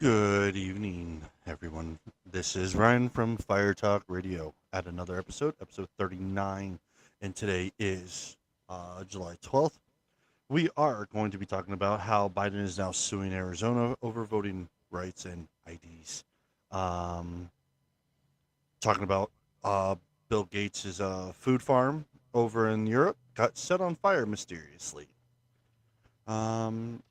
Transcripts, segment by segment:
Good evening, everyone. This is Ryan from Fire Talk Radio at another episode 39, and today is July 12th. We are going to be talking about how Biden is now suing Arizona over voting rights and IDs. Um, Talking about Bill Gates' food farm over in Europe got set on fire mysteriously. Um,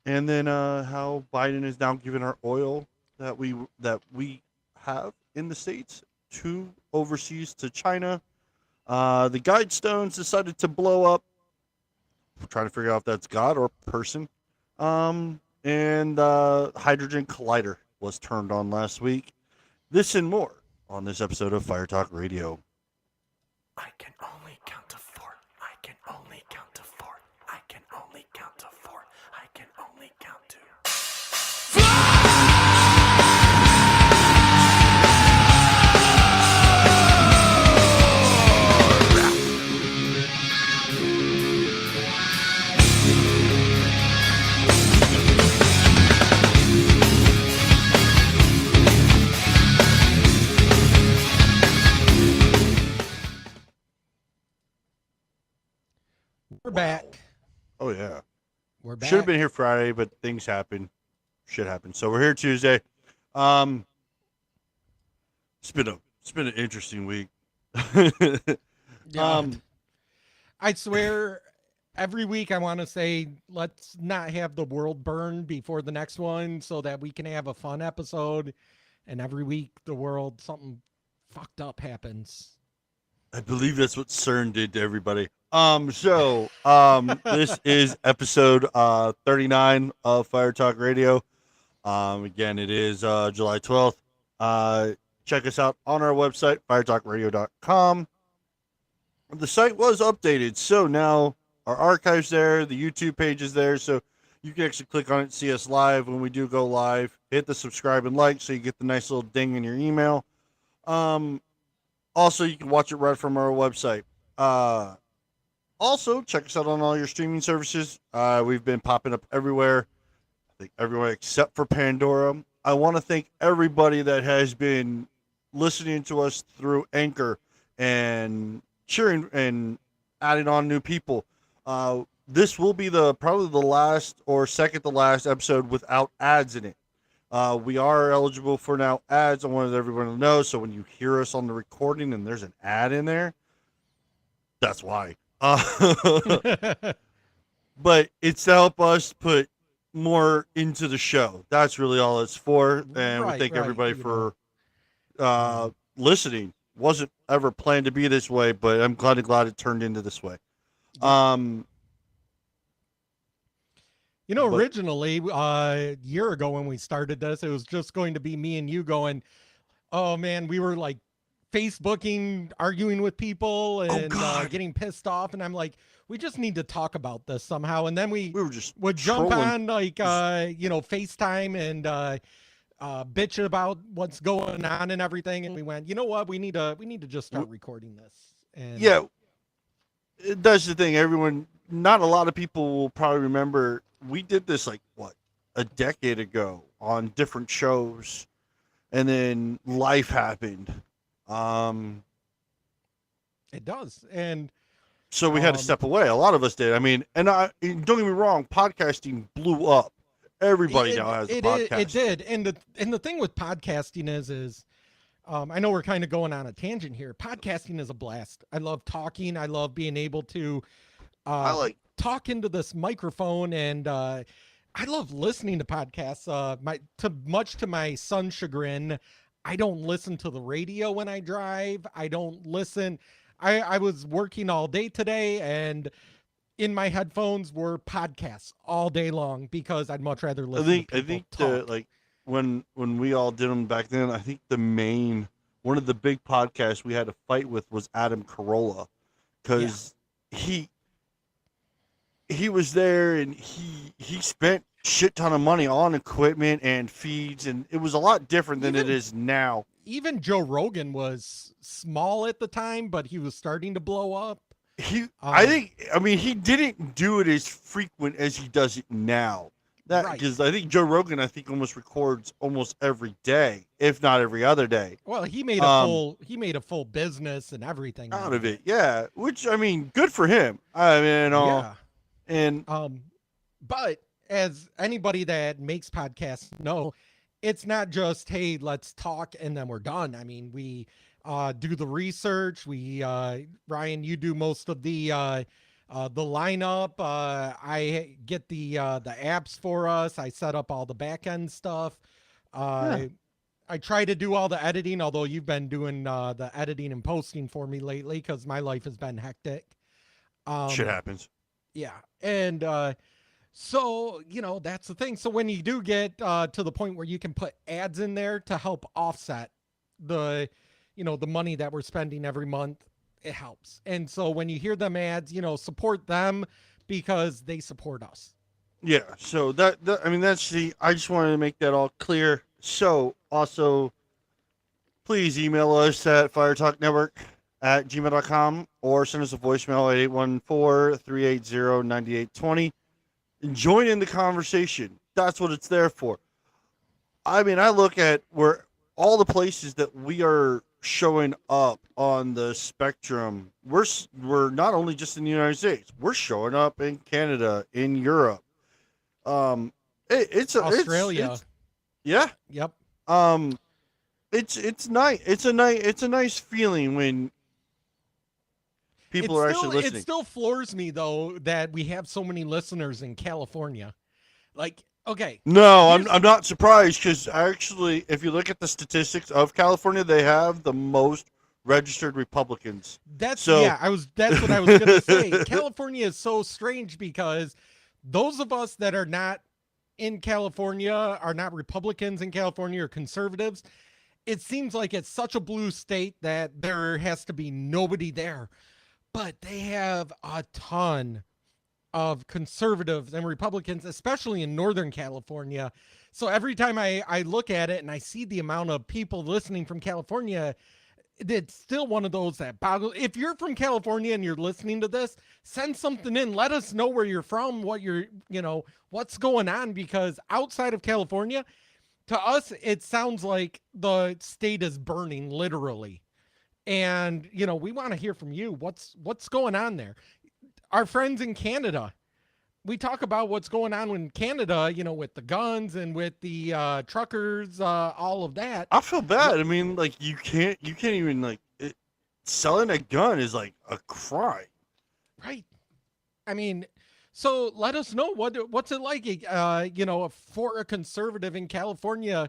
and then how Biden is now giving our oil that we have in the states to overseas to China. The Guidestones decided to blow up. We're trying to figure out if that's God or person. And Hydrogen Collider was turned on last week. This and more on this episode of Fire Talk Radio. I can only count to four. I can only count to four. I can only count to four. I can only count to. We're back. Oh yeah, We're back. should have been here Friday, but things happen. Shit happened. So we're here Tuesday. Um, it's been an interesting week. Yeah. I swear, every week I want to say, let's not have the world burn before the next one so that we can have a fun episode. And every week, the world, something fucked up happens. I believe that's what CERN did to everybody. This is episode 39 of Fire Talk Radio. Again, it is July 12th. Check us out on our website, firetalkradio.com. The site was updated, so now our archive's there, the YouTube page is there, so you can actually click on it and see us live when we do go live. Hit the subscribe and like so you get the nice little ding in your email. Also, you can watch it right from our website. Also, check us out on all your streaming services. We've been popping up everywhere. I think everywhere except for Pandora. I want to thank everybody that has been listening to us through Anchor and cheering and adding on new people. This will be probably the last or second to last episode without ads in it. We are eligible for now ads. I wanted everyone to know. So when you hear us on the recording and there's an ad in there, that's why. But it's to help us put more into the show. That's really all it's for. And we thank everybody for listening. Wasn't ever planned to be this way, but I'm glad it turned into this way. Originally, a year ago when we started this, it was just going to be me and you going, oh man, we were like Facebooking, arguing with people and getting pissed off. And I'm like, we just need to talk about this somehow. And then we would jump on like, FaceTime and bitch about what's going on and everything. And we went, you know what? We need to just start recording this. And yeah, that's the thing. Not a lot of people will probably remember. We did this a decade ago on different shows, and then life happened. It does, and so we had to step away. A lot of us did. I mean, and don't get me wrong, podcasting blew up. Everybody now has a podcast. It did, and the thing with podcasting is. I know we're kind of going on a tangent here. Podcasting is a blast. I love talking. I love being able to talk into this microphone, and I love listening to podcasts. Much to my son's chagrin, I don't listen to the radio when I drive. I don't listen. I was working all day today, and in my headphones were podcasts all day long because I'd much rather listen to people talk. When we all did them back then, I think one of the big podcasts we had to fight with was Adam Carolla, because he was there and he spent shit ton of money on equipment and feeds, and it was a lot different than it is now. Even Joe Rogan was small at the time, but he was starting to blow up. He didn't do it as frequent as he does it now. That Right. because I think Joe Rogan, I think, almost records almost every day, if not every other day, Well, he made a full business and everything out of it. Yeah, which I mean, good for him. I mean, Yeah. and But as anybody that makes podcasts know, it's not just, hey, let's talk and then we're done. I mean, we do the research. We Ryan, you do most of the lineup. I get the apps for us. I set up all the back end stuff. Yeah. I try to do all the editing, although you've been doing the editing and posting for me lately because my life has been hectic. shit happens. Yeah. And so, that's the thing. So when you do get to the point where you can put ads in there to help offset the, the money that we're spending every month, it helps. And so when you hear them ads, support them because they support us. Yeah. So that I mean, that's the. I just wanted to make that all clear. So also, please email us at firetalknetwork@gmail.com or send us a voicemail at 814-380-9820 and join in the conversation. That's what it's there for. I mean, I look at where all the places that we are showing up on the spectrum. We're not only just in the United States. We're showing up in Canada, in Europe. It's Australia. Yeah. Yep. It's nice. It's a nice feeling when people are actually listening. It still floors me though that we have so many listeners in California. Like, okay. No, I'm not surprised because actually, if you look at the statistics of California, they have the most registered Republicans. That's what I was going to say. California is so strange because those of us that are not in California are not Republicans in California or conservatives. It seems like it's such a blue state that there has to be nobody there. But they have a ton of conservatives and Republicans, especially in Northern California. So every time I look at it and I see the amount of people listening from California, it's still one of those that boggles. If you're from California and you're listening to this, send something in. Let us know where you're from, what's going on, because outside of California, to us, it sounds like the state is burning, literally. And, we want to hear from you. What's going on there? Our friends in Canada, we talk about what's going on in Canada, with the guns and with the truckers, all of that. I feel bad. I mean, like you can't even selling a gun is like a crime. Right. I mean, so let us know what's it like, for a conservative in California.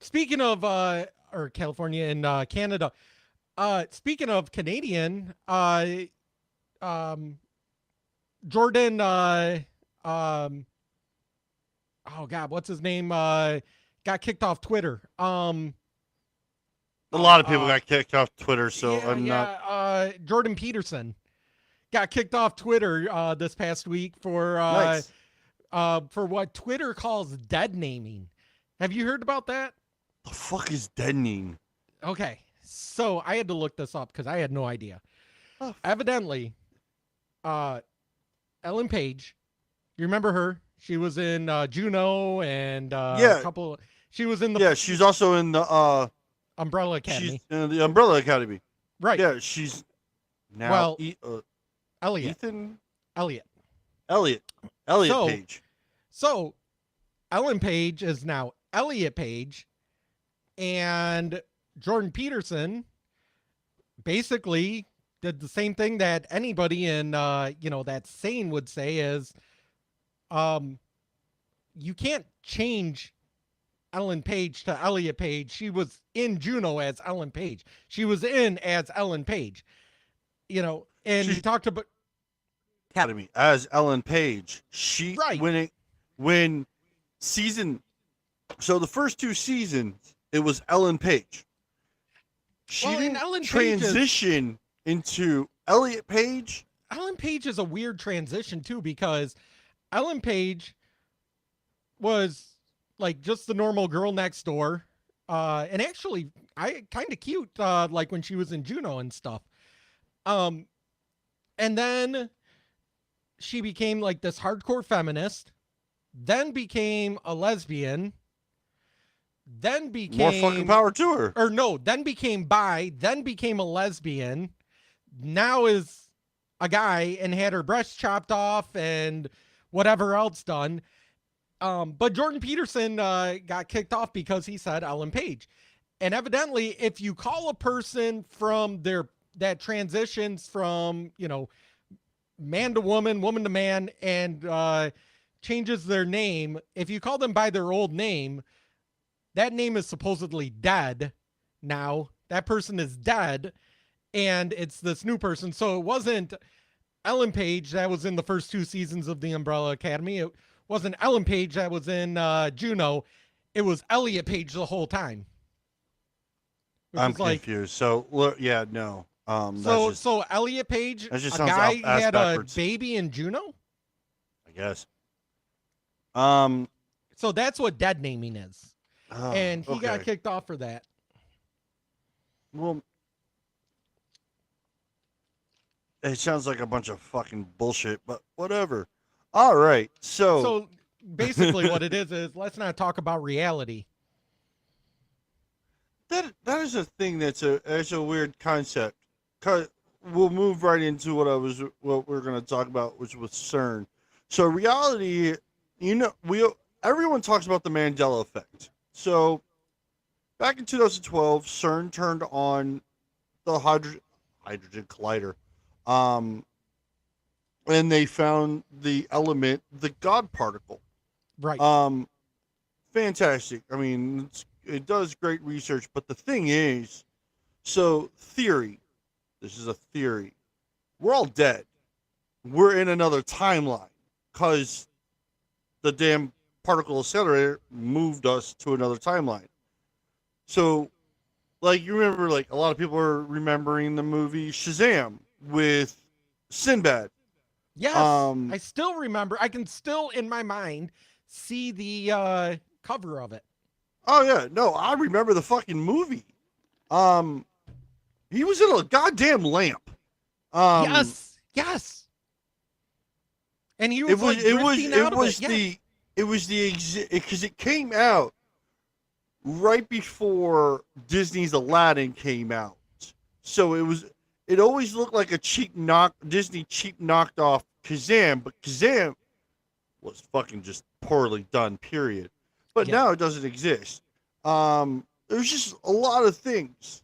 Speaking of or California and Canada. Speaking of Canadian, Jordan, oh God, what's his name? Got kicked off Twitter. A lot of people got kicked off Twitter, so I'm not. Jordan Peterson got kicked off Twitter this past week for Nice. For what Twitter calls dead naming. Have you heard about that? The fuck is deadening? Okay, so I had to look this up because I had no idea. Oh. Evidently, Ellen Page, you remember her? She was in Juno and a couple. She was in the. Yeah, she's also in the Umbrella Academy. She's in the Umbrella Academy. Right. Yeah, she's now Elliot. Ethan. Elliot Page. So, Ellen Page is now Elliot Page, and Jordan Peterson basically did the same thing that anybody in that sane would say is, you can't change Ellen Page to Elliot Page. She was in Juno as Ellen Page. She was in as Ellen Page. And he talked about Academy as Ellen Page. When season. So the first two seasons, it was Ellen Page. She didn't transition into Elliot Page. Ellen Page is a weird transition too, because Ellen Page was like just the normal girl next door, and actually, I kind of cute, like when she was in Juno and stuff. And then she became like this hardcore feminist, then became a lesbian, then became More fucking power to her. Or no, then became bi, then became a lesbian, now is a guy and had her breasts chopped off and whatever else done. But Jordan Peterson got kicked off because he said Ellen Page. And evidently, if you call a person from that transitions from, man to woman, woman to man, and changes their name, if you call them by their old name, that name is supposedly dead now. That person is dead, and it's this new person. So it wasn't Ellen Page that was in the first 2 seasons of the Umbrella Academy. It wasn't Ellen Page that was in Juno. It was Elliot Page the whole time. I'm confused. So, yeah, no. So Elliot Page, that just a sounds guy ass had backwards. a baby in Juno? I guess. So that's what dead naming is. And he got okay. kicked off for that. Well, it sounds like a bunch of fucking bullshit, but whatever. All right, So basically what it is let's not talk about reality. that is a thing that's a weird concept. 'Cause we'll move right into what we're going to talk about, which was CERN. So reality, everyone talks about the Mandela effect. So back in 2012, CERN turned on the hydrogen collider. And they found the element, the God particle. Right. Fantastic. I mean, it does great research, but the thing is, so theory, this is a theory. We're all dead. We're in another timeline because the damn particle accelerator moved us to another timeline. So, like, you remember, like, a lot of people are remembering the movie Shazam with Sinbad. Yes, I still remember. I can still, in my mind, see the cover of it. Oh, yeah. No, I remember the fucking movie. He was in a goddamn lamp. Yes. And he was because it came out right before Disney's Aladdin came out. So it always looked like a Disney cheap knocked off Kazam, but Kazam was fucking just poorly done, period. But now it doesn't exist. There's just a lot of things.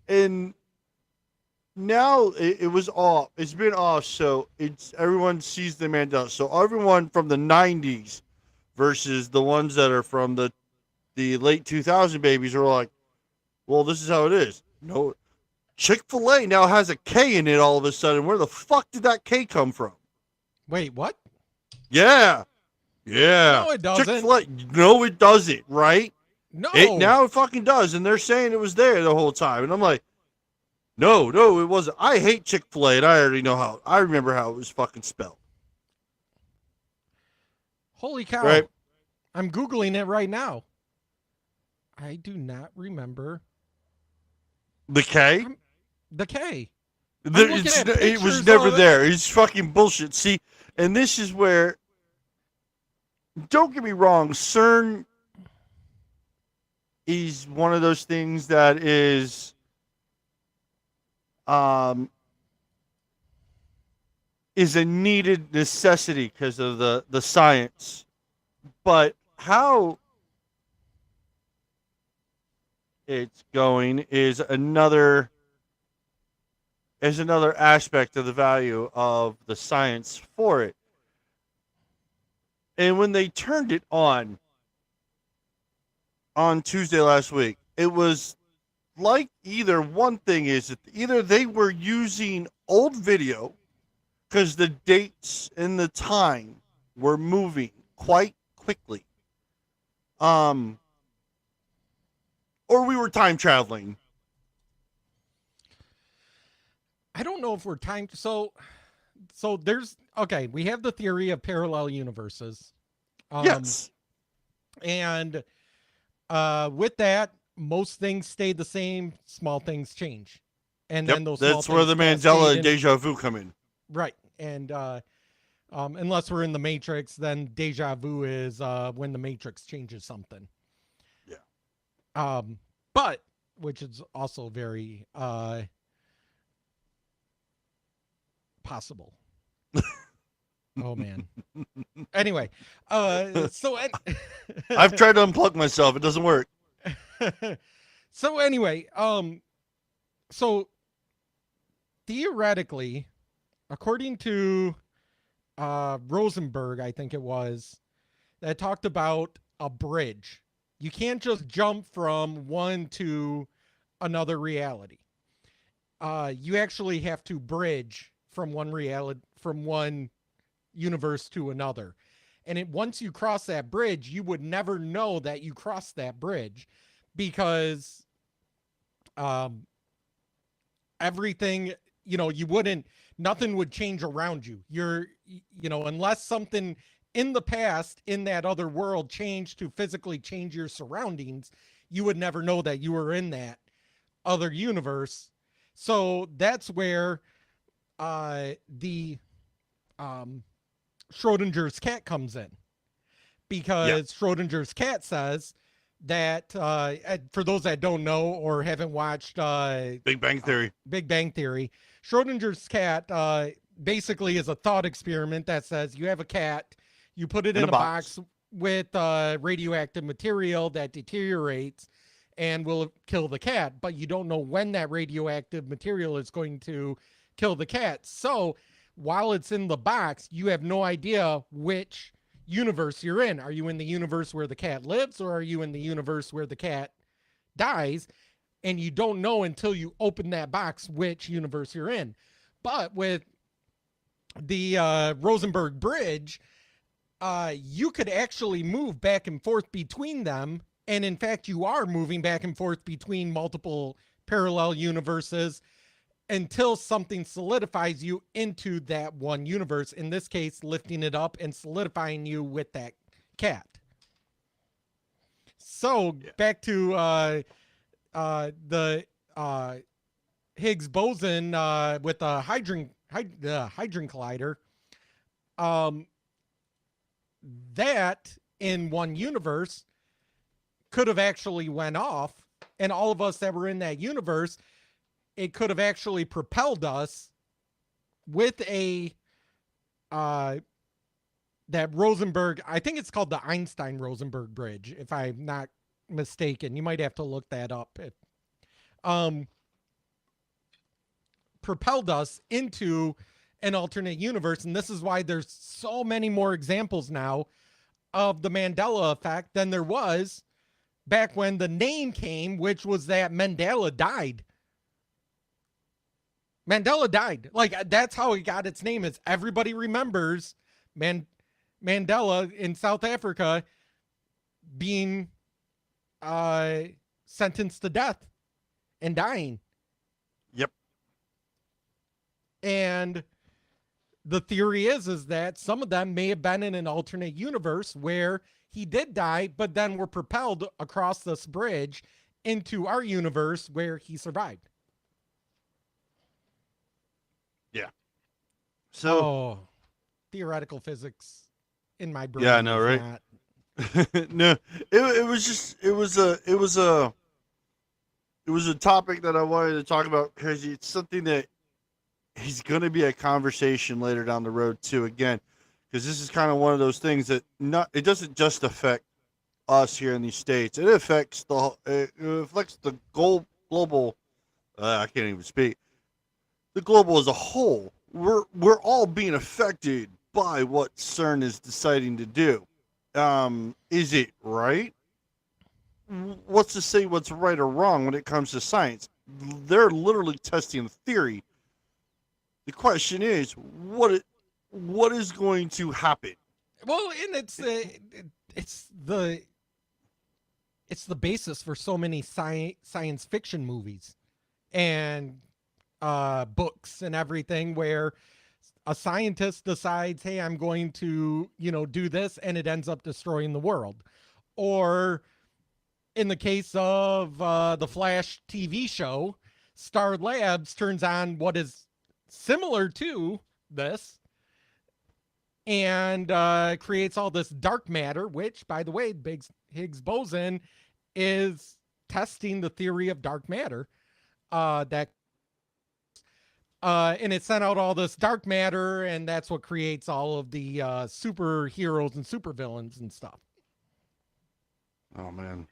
And now it was off. It's been off, so everyone sees the Mandela. So everyone from the 90s versus the ones that are from the late 2000 babies are like, well, this is how it is. No, Chick-fil-A now has a K in it all of a sudden. Where the fuck did that K come from? Wait, what? Yeah. No, it doesn't. Chick-fil-A. No, it doesn't, right? No. Now it fucking does, and they're saying it was there the whole time. And I'm like, no, it wasn't. I hate Chick-fil-A, and I already know I remember how it was fucking spelled. Holy cow. Right? I'm Googling it right now. I do not remember. The K? The K. It was never there. It's fucking bullshit. See, and this is where, don't get me wrong, CERN is one of those things that is a needed necessity because of the science. But how it's going is another aspect of the value of the science for it. And when they turned it on Tuesday last week, it was like either they were using old video because the dates and the time were moving quite quickly. Or we were time traveling. I don't know if we're time. So there's, okay, we have the theory of parallel universes. Yes. And with that, most things stay the same, small things change. And then those small that's where the things Mandela cascade and deja vu come in. Right. And Unless we're in the Matrix, then deja vu is when the Matrix changes something. Yeah. But which is also very possible. Oh man. Anyway, so I've tried to unplug myself. It doesn't work. So anyway, so theoretically, according to Rosenberg, I think it was, that talked about a bridge. You can't just jump from one to another reality. You actually have to bridge from one reality, from one universe to another. And once you cross that bridge, you would never know that you crossed that bridge, because everything, nothing would change around you. Unless something in the past in that other world changed to physically change your surroundings, you would never know that you were in that other universe. So that's where the Schrodinger's cat comes in, because Schrodinger's cat says that, for those that don't know or haven't watched Big Bang Theory. Schrodinger's cat basically is a thought experiment that says you have a cat, you put it in a box with radioactive material that deteriorates and will kill the cat, but you don't know when that radioactive material is going to kill the cat. So while it's in the box, you have no idea which universe you're in. Are you in the universe where the cat lives, or are you in the universe where the cat dies? And you don't know until you open that box which universe you're in. But with the Rosenberg Bridge, you could actually move back and forth between them. And in fact, you are moving back and forth between multiple parallel universes until something solidifies you into that one universe. In this case, lifting it up and solidifying you with that cat. So back to the Higgs boson with the Hadron Collider. That in one universe could have actually went off, and all of us that were in that universe, it could have actually propelled us with a that Rosenberg, I think it's called the Einstein-Rosenberg Bridge, if I'm not mistaken. You might have to look that up. Propelled us into an alternate universe, and this is why there's so many more examples now of the Mandela effect than there was back when the name came, which was that Mandela died. Mandela died. Like, that's how it got its name, is everybody remembers Mandela in South Africa being sentenced to death and dying. Yep. And the theory is that some of them may have been in an alternate universe where he did die, but then were propelled across this bridge into our universe where he survived. Yeah. So theoretical physics in my brain. Yeah, I know, right? No, it was a topic that I wanted to talk about, because it's something that is going to be a conversation later down the road too. Again, because this is kind of one of those things that it doesn't just affect us here in these states. It affects the global. I can't even speak. The global as a whole. We're all being affected by what CERN is deciding to do. Is it right? What's to say what's right or wrong when it comes to science? They're literally testing theory. The question is, what is going to happen? Well, and it's the basis for so many science fiction movies and books and everything, where a scientist decides, hey, I'm going to, do this, and it ends up destroying the world. Or in the case of the Flash TV show, Star Labs turns on what is similar to this, and creates all this dark matter, which, by the way, Higgs boson is testing the theory of dark matter. And it sent out all this dark matter, and that's what creates all of the superheroes and supervillains and stuff. Oh man,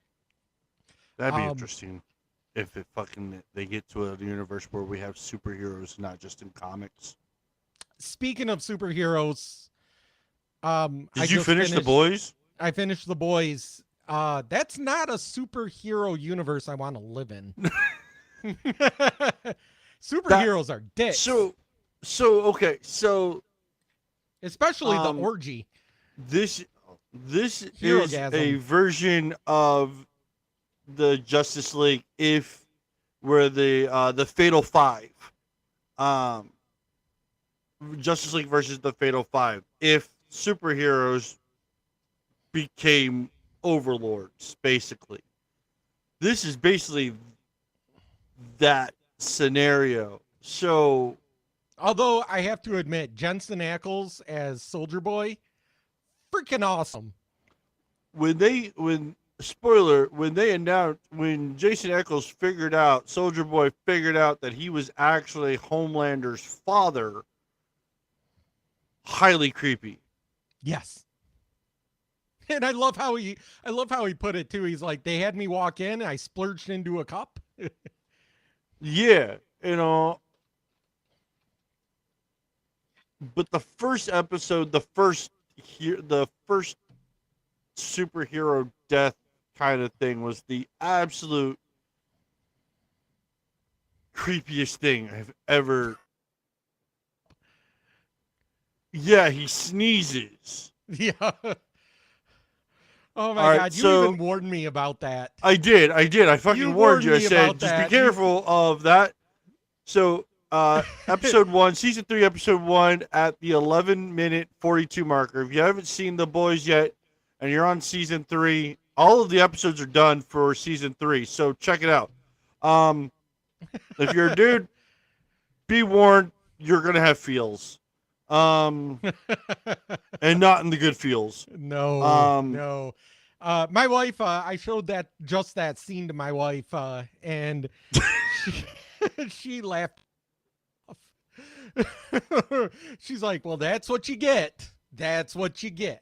that'd be interesting if they get to a universe where we have superheroes, not just in comics. Speaking of superheroes, did you finish The Boys? I finished The Boys. That's not a superhero universe I want to live in. Superheroes are dicks. So especially the orgy. This is a version of the Justice League where the Fatal Five. Justice League versus the Fatal Five. If superheroes became overlords, basically. This is basically that scenario. So, although I have to admit, Jensen Ackles as Soldier Boy, freaking awesome. When Jason Ackles Soldier Boy figured out that he was actually Homelander's father, highly creepy. Yes. And I love how he put it too. He's like, they had me walk in, I splurged into a cup. Yeah, but the first episode, the first superhero death kind of thing was the absolute creepiest thing I've ever. Yeah, he sneezes. Yeah. Oh my God! You even warned me about that. I did. I fucking warned you. I said, just be careful of that. So, episode 1, season 3, episode 1, at the 11-minute 42 marker. If you haven't seen The Boys yet, and you're on season 3, all of the episodes are done for season 3. So check it out. If you're a dude, be warned, you're gonna have feels. And not in the good feels. No. My wife, I showed that scene to my wife, and she laughed. She's like, "Well, that's what you get. That's what you get."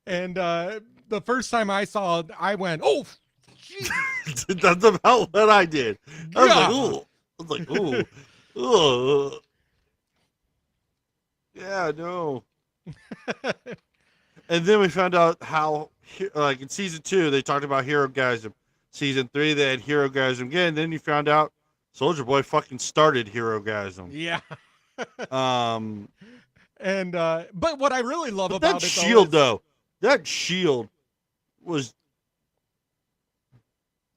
And the first time I saw it, I went, "Oh, that's about what I did." I was like, "Ooh, ooh." Yeah, no. And then we found out how, like in season 2, they talked about Herogasm. Season 3, they had Herogasm again. And then you found out Soldier Boy fucking started Herogasm. Yeah. And but what I really love about that shield, though, that shield was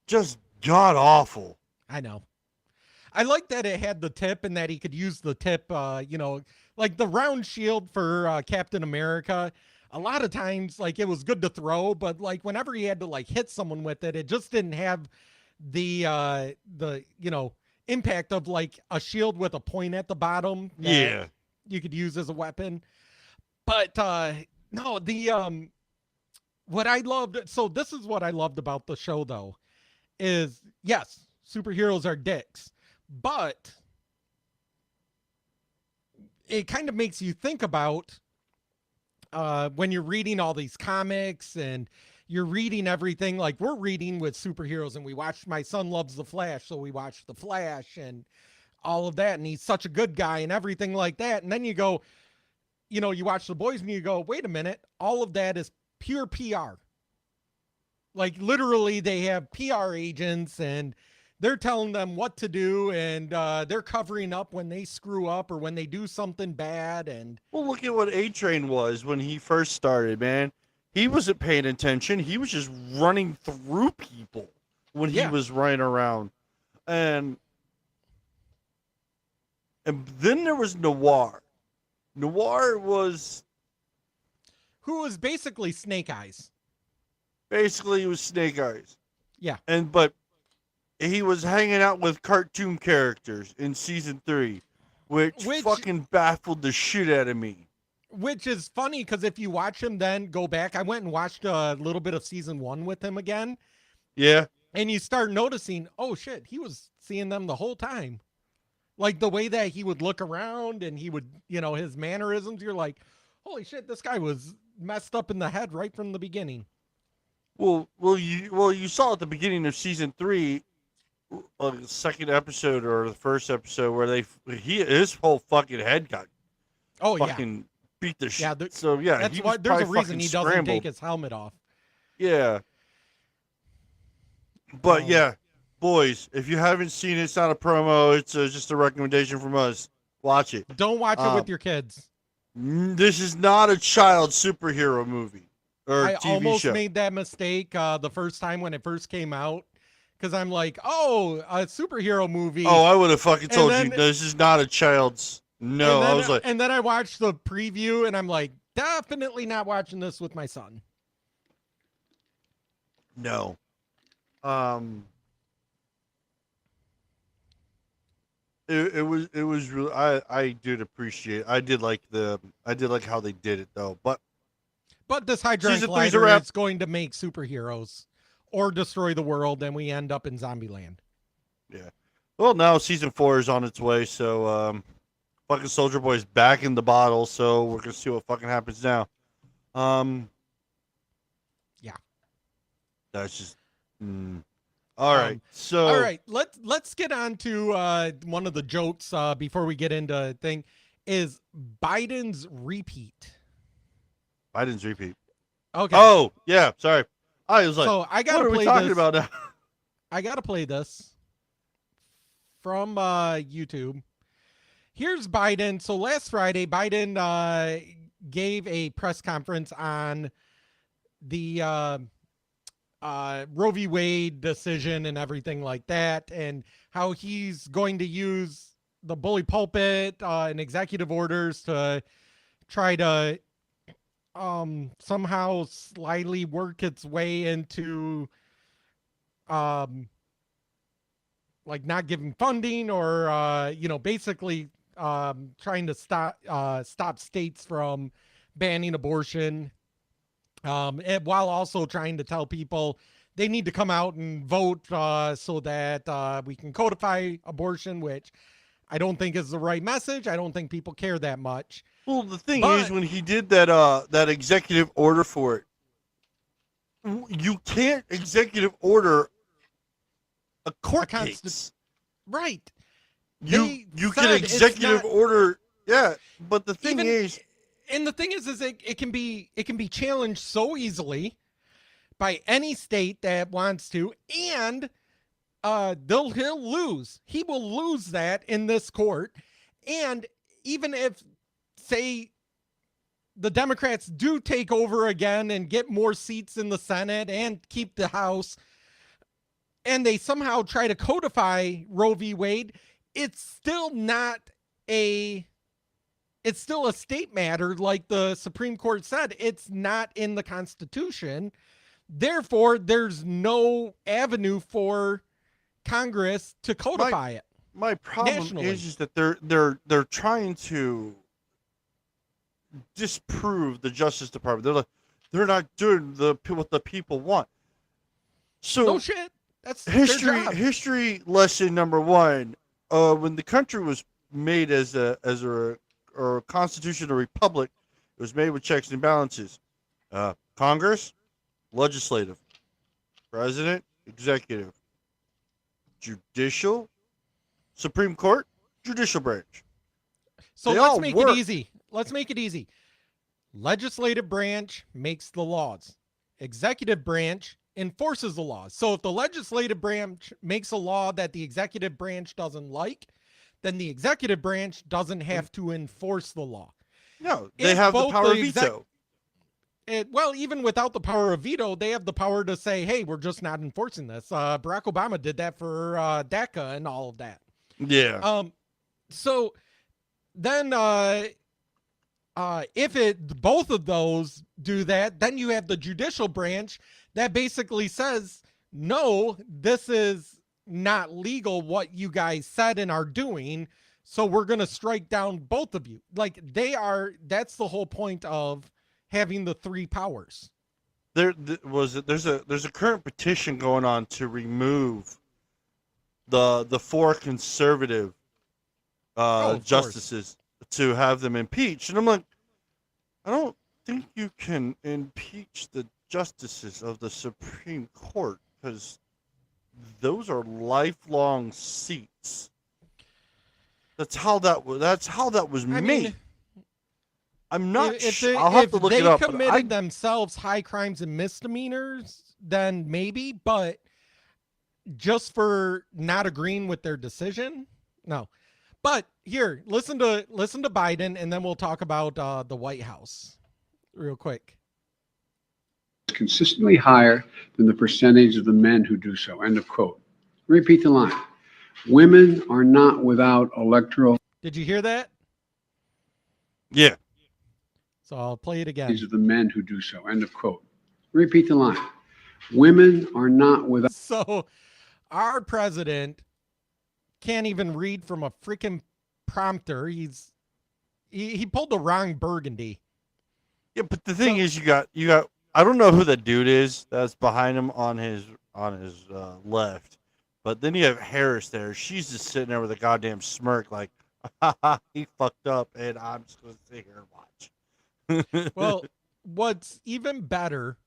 just god awful. I know. I like that it had the tip and that he could use the tip, like the round shield for Captain America. A lot of times, like, it was good to throw, but like whenever he had to like hit someone with it, it just didn't have the impact of like a shield with a point at the bottom. Yeah, you could use as a weapon. But no, what I loved. So this is what I loved about the show, though, is yes, superheroes are dicks, but it kind of makes you think about when you're reading all these comics and you're reading everything, like we're reading with superheroes, and my son loves The Flash, so we watched The Flash and all of that, and he's such a good guy and everything like that. And then you go, you watch The Boys and you go, wait a minute, all of that is pure PR. Like literally they have PR agents and they're telling them what to do, and they're covering up when they screw up or when they do something bad. And well, look at what A-Train was when he first started, man. He wasn't paying attention. He was just running through people when he was running around. And then there was Noir. Noir was... who was basically Snake Eyes. Basically, he was Snake Eyes. Yeah. But he was hanging out with cartoon characters in season 3, which fucking baffled the shit out of me. Which is funny because if you watch him then go back, I went and watched a little bit of season 1 with him again. Yeah. And you start noticing, oh shit, he was seeing them the whole time. Like the way that he would look around and he would, his mannerisms, you're like, holy shit, this guy was messed up in the head right from the beginning. Well, you saw at the beginning of season 3, the second episode or the first episode where his whole fucking head got fucking beat the shit. Yeah, so yeah, that's why there's a reason he doesn't take his helmet off. Yeah. But yeah, boys, if you haven't seen it, it's not a promo. It's just a recommendation from us. Watch it. Don't watch it with your kids. This is not a child superhero movie or I TV almost show. made that mistake the first time when it first came out because I'm like, oh, a superhero movie. Oh, I would have fucking told you this is not a child's. No, I was like, and then I watched the preview and I'm like, definitely not watching this with my son. no. It was really I did appreciate. I did like how they did it though. But this Hydra Season 3's a Collider wrap. is going to make superheroes or destroy the world, and we end up in Zombieland. yeah. Well, now season 4 is on its way, so fucking Soldier Boy's back in the bottle. So we're gonna see what fucking happens now. Yeah. That's just. All right. So. All right. Let's get on to one of the jokes before we get into the thing. Is Biden's repeat? Biden's repeat. Okay. Oh yeah. Sorry. I was like, so I gotta what are play we talking this. about now? I gotta play this from YouTube. Here's Biden. So last Friday, Biden gave a press conference on the Roe v. Wade decision and everything like that, and how he's going to use the bully pulpit and executive orders to try to somehow slyly work its way into like not giving funding or basically trying to stop states from banning abortion, and while also trying to tell people they need to come out and vote so that we can codify abortion, which I don't think is the right message. I don't think people care that much. Well, the thing is, when he did that executive order for it, you can't executive order a court case. Right. You can executive order, yeah. But the thing is, and the thing is it can be challenged so easily by any state that wants to, and he'll lose. He will lose that in this court, and even if, say, the Democrats do take over again and get more seats in the Senate and keep the House, and they somehow try to codify Roe v. Wade, it's still a state matter. Like the Supreme Court said, it's not in the Constitution. Therefore, there's no avenue for Congress to codify it. My problem is that they're trying to disprove the Justice Department. They're not doing what the people want. So no shit. That's history lesson number 1. When the country was made as a constitutional republic, it was made with checks and balances. Congress, legislative, president, executive, judicial, Supreme Court, judicial branch. So let's make it easy. Let's make it easy. Legislative branch makes the laws. Executive branch enforces the laws. So if the legislative branch makes a law that the executive branch doesn't like, then the executive branch doesn't have to enforce the law. No, they have the power of veto. Well, even without the power of veto, they have the power to say, hey, we're just not enforcing this. Barack Obama did that for DACA and all of that. Yeah. So then if both of those do that, then you have the judicial branch that basically says, no, this is not legal what you guys said and are doing. So we're going to strike down both of you. Like that's the whole point of having the three powers. There's a current petition going on to remove the four conservative justices to have them impeached, and I'm like, I don't think you can impeach the justices of the Supreme Court because those are lifelong seats. That's how that was made. I'm not sure. I'll have to look it up. If they committed themselves high crimes and misdemeanors, then maybe, but just for not agreeing with their decision, no. But here, listen to Biden, and then we'll talk about the White House real quick. Consistently higher than the percentage of the men who do so. End of quote. Repeat the line. Women are not without electoral. Did you hear that? Yeah. So I'll play it again. These are the men who do so. End of quote. Repeat the line. Women are not without. So our president can't even read from a freaking prompter. He pulled the wrong Burgundy. Yeah, but the thing is, you got. I don't know who that dude is that's behind him on his left, but then you have Harris there. She's just sitting there with a goddamn smirk, like, he fucked up, and I'm just gonna sit here and watch. Well, what's even better,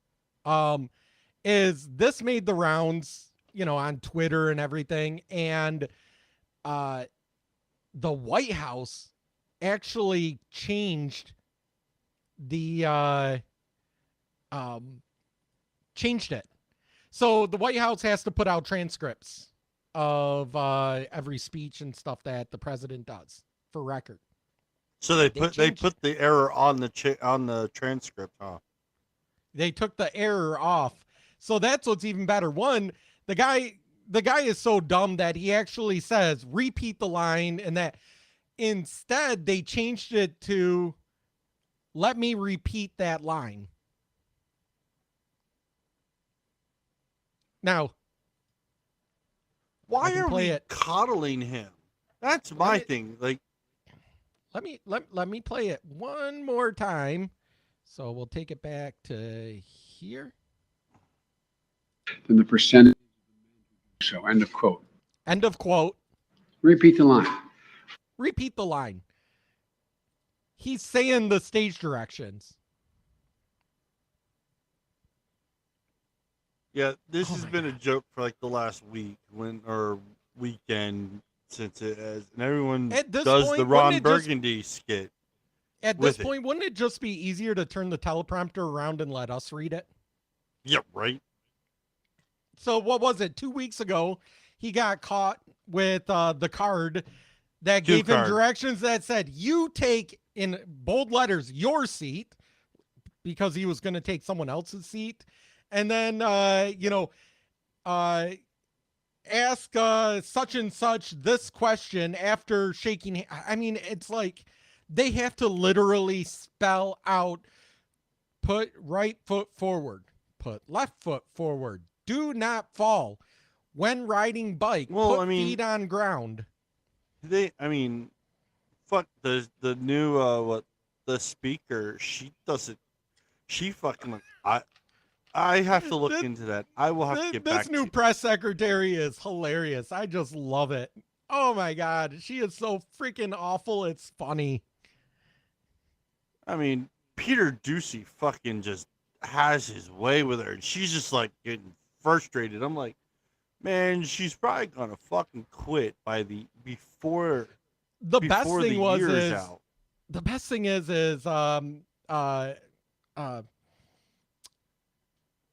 is this made the rounds, on Twitter and everything, and the White House actually changed changed it. So the White House has to put out transcripts of every speech and stuff that the president does for record. So they put the error on the transcript, huh? They took the error off. So that's what's even better. One, the guy is so dumb that he actually says, repeat the line, and that instead they changed it to, let me repeat that line. Now, why are we coddling him? That's my thing. Like, let me play it one more time. So we'll take it back to here. Then the percentage. So end of quote. End of quote. Repeat the line. Repeat the line. He's saying the stage directions. Yeah, this has been a joke for like the last week weekend since it has, and everyone does the Ron Burgundy skit. At this point, wouldn't it just be easier to turn the teleprompter around and let us read it? Yeah, right. So what was it? 2 weeks ago, he got caught with the card that gave him directions that said, you take, in bold letters, your seat, because he was going to take someone else's seat. And then, ask such and such this question after shaking. I mean, it's like they have to literally spell out, put right foot forward, put left foot forward, do not fall when riding bike, put feet on ground. Fuck the new, the speaker, she doesn't, she fucking, I have to look into that. I will have to get back to you. This new press secretary is hilarious. I just love it. Oh my God. She is so freaking awful. It's funny. I mean, Peter Doocy fucking just has his way with her. And she's just like getting frustrated. I'm like, man, she's probably going to fucking quit before the best thing the was year is out. The best thing is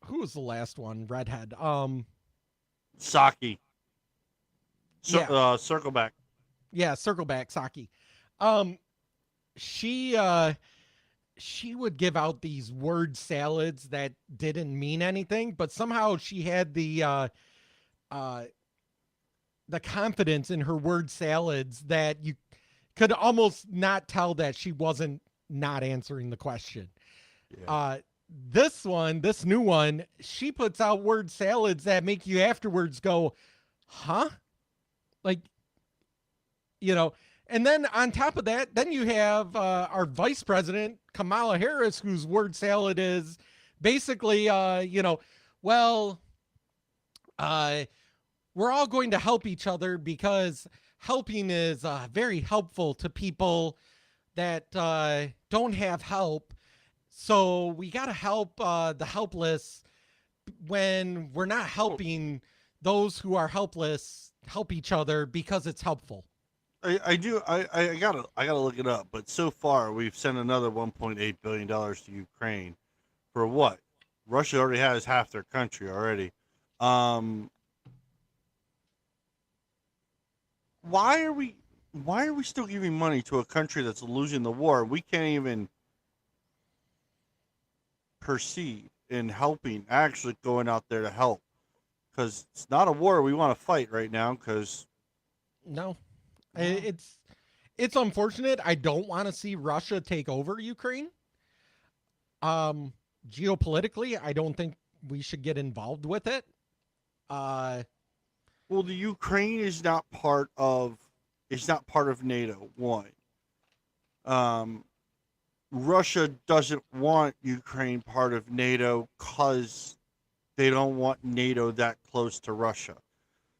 who was the last one? Redhead. Psaki. Circle back. Yeah, circle back, Psaki. She would give out these word salads that didn't mean anything, but somehow she had the confidence in her word salads that you could almost not tell that she wasn't not answering the question. Yeah. This new one, she puts out word salads that make you afterwards go, huh? Like, And then on top of that, then you have our vice president, Kamala Harris, whose word salad is basically, well, we're all going to help each other because helping is very helpful to people that don't have help. So we got to help the helpless when we're not helping those who are helpless help each other because it's helpful. I gotta look it up, but so far we've sent another $1.8 billion to Ukraine for what? Russia already has half their country already. Why are we still giving money to a country that's losing the war? We can't even proceed in helping, actually going out there to help, because it's not a war we want to fight right now. Because no, it's unfortunate. I don't want to see Russia take over Ukraine. Geopolitically, I don't think we should get involved with it. Well, the Ukraine is not part of NATO. One, Russia doesn't want Ukraine part of NATO because they don't want NATO that close to Russia.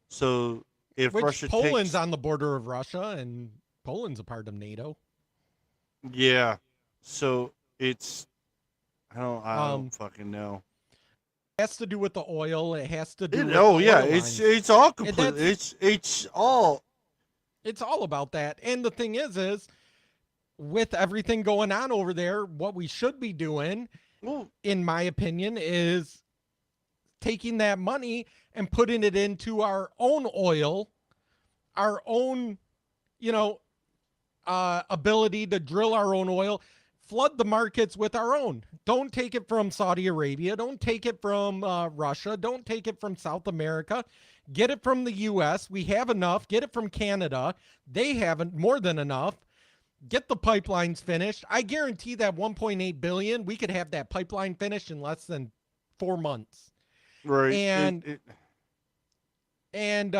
So if Russia Poland's on the border of Russia, and Poland's a part of NATO. Yeah, so it's I don't fucking know. It has to do with the oil. It has to do. It's all complete. It's all about that. And the thing is with everything going on over there, what we should be doing, in my opinion, is taking that money and putting it into our own oil, our own, ability to drill our own oil, flood the markets with our own. Don't take it from Saudi Arabia. Don't take it from Russia. Don't take it from South America. Get it from the U.S. We have enough. Get it from Canada. They haven't, more than enough. Get the pipelines finished. I guarantee that 1.8 billion, we could have that pipeline finished in less than 4 months. Right. And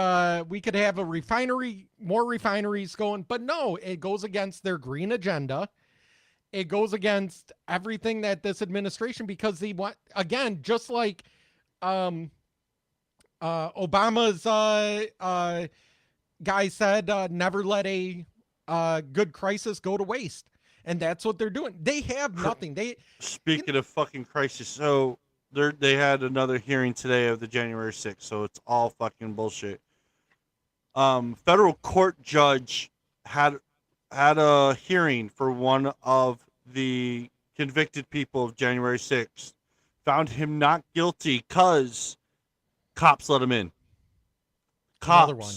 we could have more refineries going, but no, it goes against their green agenda. It goes against everything that this administration, because they want, again, just like Obama's guy said, never let a good crisis go to waste. And that's what they're doing. They have nothing. Speaking of fucking crisis, so they had another hearing today of the January 6th, so it's all fucking bullshit. Federal court judge had a hearing for one of the convicted people of January 6th, found him not guilty because cops let him in. Cops. Another one.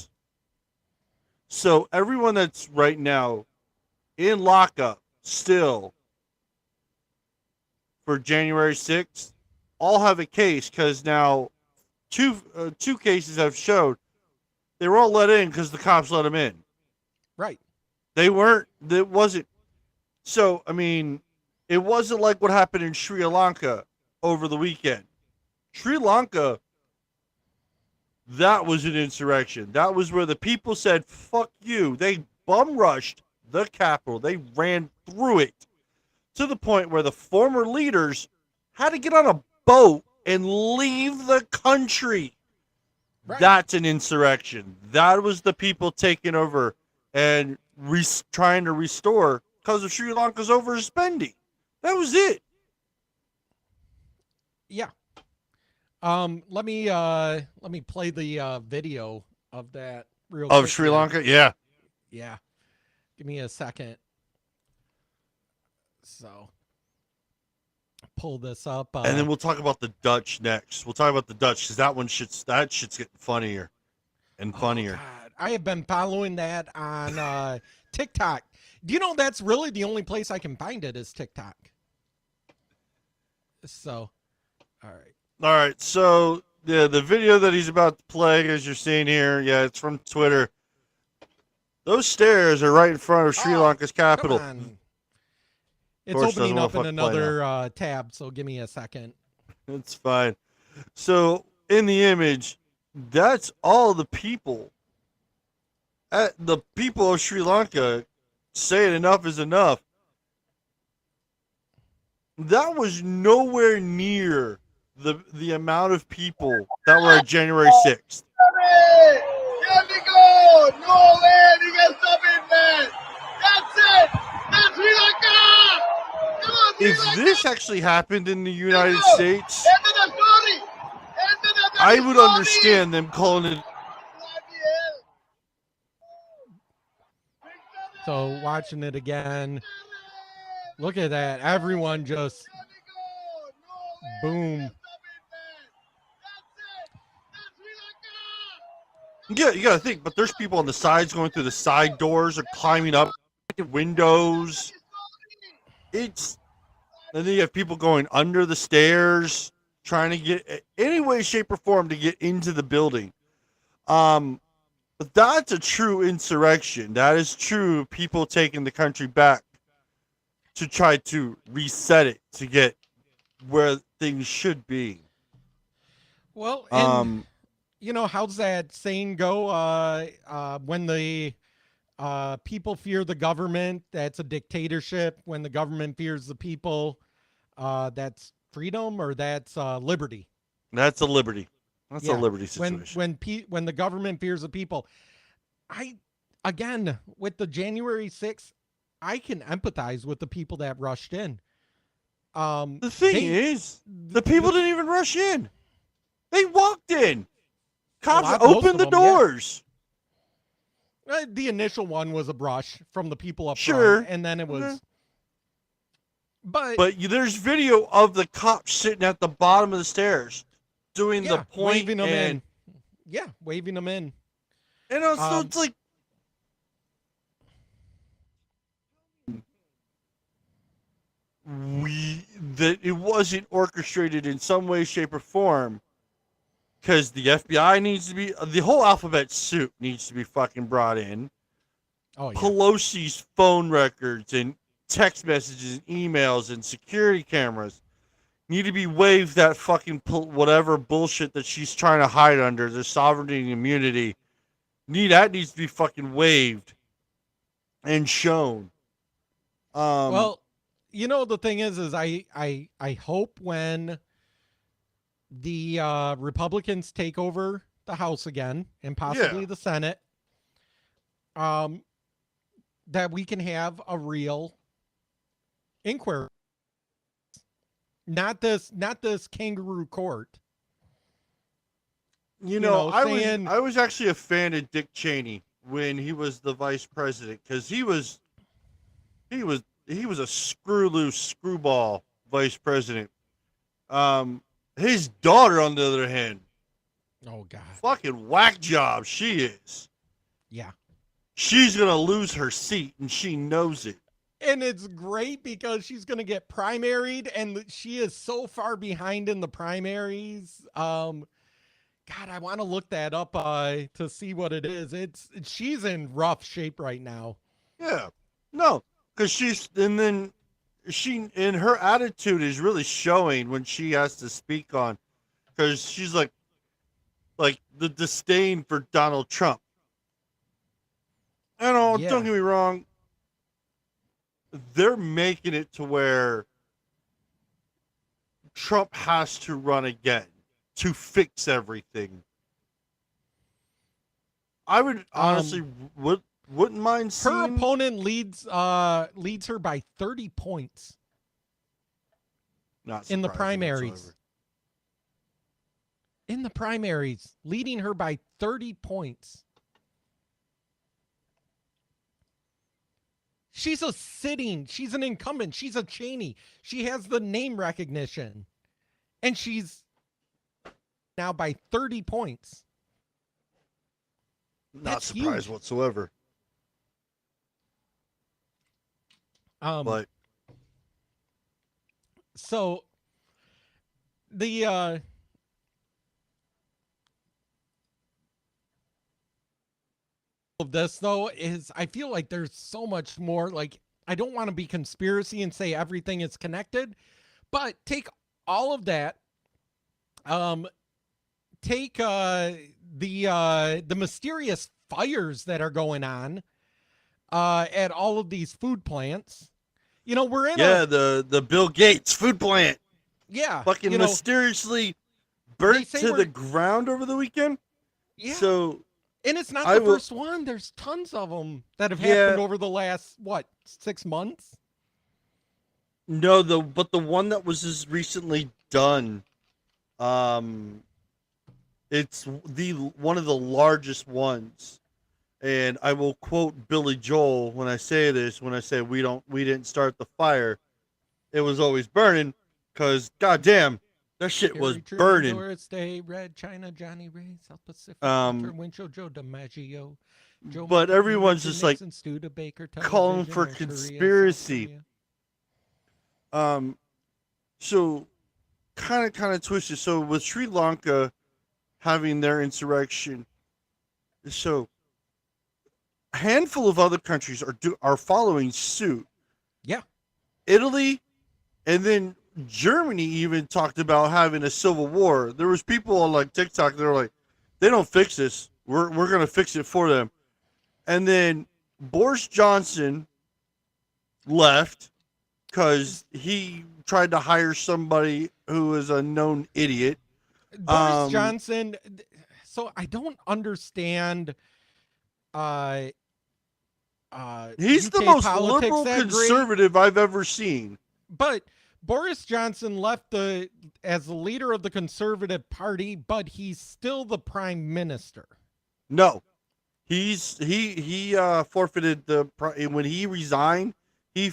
So everyone that's right now in lockup still for January 6th all have a case, because now two cases have showed they were all let in because the cops let them in. Right. It wasn't. So, I mean, it wasn't like what happened in Sri Lanka over the weekend. Sri Lanka, that was an insurrection. That was where the people said, fuck you. They bum rushed the capital. They ran through it to the point where the former leaders had to get on a boat and leave the country. Right. That's an insurrection. That was the people taking over and trying to restore because of Sri Lanka's overspending. That was it. Yeah. Let me play the video of that real quick. Of Sri Lanka? Yeah. Yeah. Give me a second. So pull this up. And then we'll talk about the Dutch next. We'll talk about the Dutch because that shit's getting funnier and funnier. Oh, God. I have been following that on TikTok. Do you know that's really the only place I can find it is TikTok? So, all right. So the video that he's about to play, as you're seeing here, yeah, it's from Twitter. Those stairs are right in front of Sri Lanka's capital. Come on. It's opening up in another tab, so give me a second. It's fine. So in the image, that's all the people the people of Sri Lanka saying enough is enough. That was nowhere near the amount of people that were at January 6th. Here we go! No way! You can stop it, man! That's it! That's Sri Lanka! Come on, Sri If Lanka! this actually happened in the United States, End of the story! End of the I would story! understand them calling it. Bloody hell! So watching it again, look at that. Everyone just Here we go! No way! boom. You can stop it, man! That's it! That's Sri Lanka! Yeah, you got to think, but there's people on the sides going through the side doors or climbing up windows. It's, and then you have people going under the stairs, trying to get any way, shape, or form to get into the building. But that's a true insurrection. That is true. People taking the country back to try to reset it to get where things should be. Well, and you know, how's that saying go? When the people fear the government, that's a dictatorship. When the government fears the people, that's freedom, or that's liberty. That's a liberty. That's a Yeah. liberty situation. When the government fears the people, again with the January 6th, I can empathize with the people that rushed in. The thing is, the people didn't even rush in. They walked in. Cops most opened the of them, yeah. doors. The initial one was a brush from the people up Sure. front, and then it was. Mhm. But There's video of the cops sitting at the bottom of the stairs doing the point waving them and, in. Yeah, waving them in. and also it's like that it wasn't orchestrated in some way, shape, or form. Because the FBI needs to be, the whole alphabet soup needs to be fucking brought in. Oh yeah. Pelosi's phone records and text messages and emails and security cameras need to be waived. That fucking whatever bullshit that she's trying to hide under, the sovereignty and immunity, that needs to be fucking waived and shown. Well, you know, the thing is I hope when the Republicans take over the House again and possibly the Senate, that we can have a real inquiry. Not this kangaroo court. You know, saying- I was actually a fan of Dick Cheney when he was the vice president, because he was a screw loose screwball vice president. His daughter, on the other hand, Oh God. fucking whack job. She is. Yeah. She's gonna lose her seat, and she knows it. And it's great because she's going to get primaried, and she is so far behind in the primaries. God, I want to look that up to see what it is. She's in rough shape right now. Yeah. No, because her attitude is really showing when she has to speak on, because she's like the disdain for Donald Trump. I know, Yeah. don't get me wrong. They're making it to where Trump has to run again to fix everything. I would honestly wouldn't mind Her seeing. opponent leads her by 30 points Not in the surprising primaries. whatsoever. In the primaries, leading her by 30 points. She's an incumbent. She's a Cheney. She has the name recognition. And she's now by 30 points. Not That's surprised huge. whatsoever. But So the of this though is I feel like there's so much more. Like, I don't want to be conspiracy and say everything is connected, but take all of that, take the mysterious fires that are going on at all of these food plants. You know, we're in the Bill Gates food plant fucking you know, mysteriously burnt say to we're- the ground over the weekend. yeah. So And it's not I the will- first one. There's tons of them that have Yeah. happened over the last 6 months. no, but the one that was just recently done, it's one of the largest ones. And I will quote Billy Joel when I say this, when I say we didn't start the fire. It was always burning, because goddamn, that shit was Harry Truman, burning. Doris Day, Red China, Johnny Ray, South Pacific, Winchell, Joe DiMaggio, Joe But McCartney, everyone's Richard just like Nixon, Studebaker, calling television, for North Korea, South conspiracy. Korea. So kind of twisted. So with Sri Lanka having their insurrection, so a handful of other countries are following suit. Yeah. Italy, and then Germany even talked about having a civil war. There was people on like TikTok that were like, they don't fix this. We're gonna fix it for them. And then Boris Johnson left because he tried to hire somebody who is a known idiot. Boris Johnson. So I don't understand. He's the UK most politics liberal that great, conservative I've ever seen. but Boris Johnson left as the leader of the Conservative Party, but he's still the prime minister. No, he forfeited when he resigned. He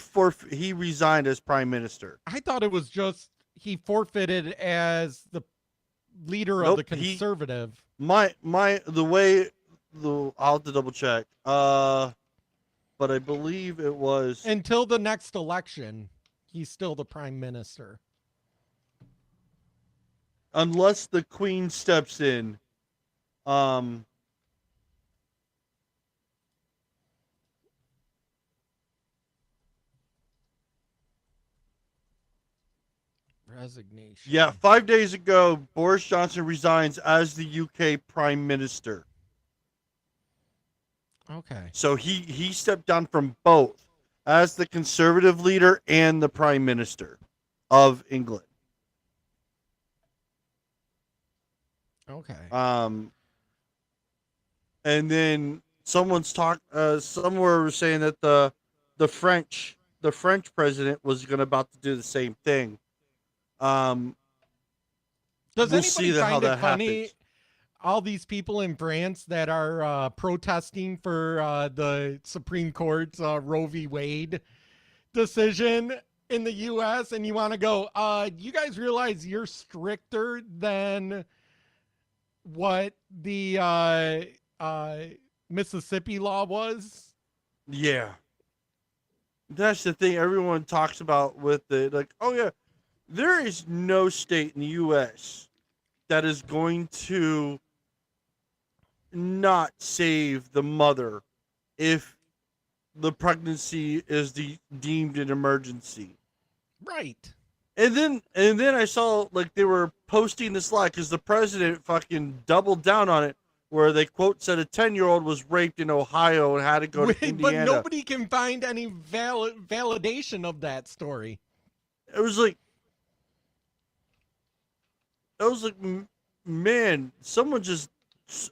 resigned as prime minister. I thought it was just he forfeited as the leader of the Conservative. I'll have to double check. But I believe it was Until the next election, he's still the prime minister. unless the Queen steps in. Resignation. Yeah, 5 days ago, Boris Johnson resigns as the UK Prime Minister. Okay. So he stepped down from both as the Conservative leader and the Prime Minister of England. Okay. And then someone's somewhere was saying that the French president was about to do the same thing. Does we'll anybody see find how it that funny? happens. All these people in France that are protesting for the Supreme Court's Roe v. Wade decision in the U.S. and you want to go, you guys realize you're stricter than what the Mississippi law was? Yeah. That's the thing everyone talks about with it. Like, oh yeah, there is no state in the U.S. that is going to not save the mother if the pregnancy is deemed an emergency. Right. And then I saw like they were posting this lie because the president fucking doubled down on it, where they quote said a 10-year-old was raped in Ohio and had to go to Indiana. But nobody can find any validation of that story. It was like, man, someone just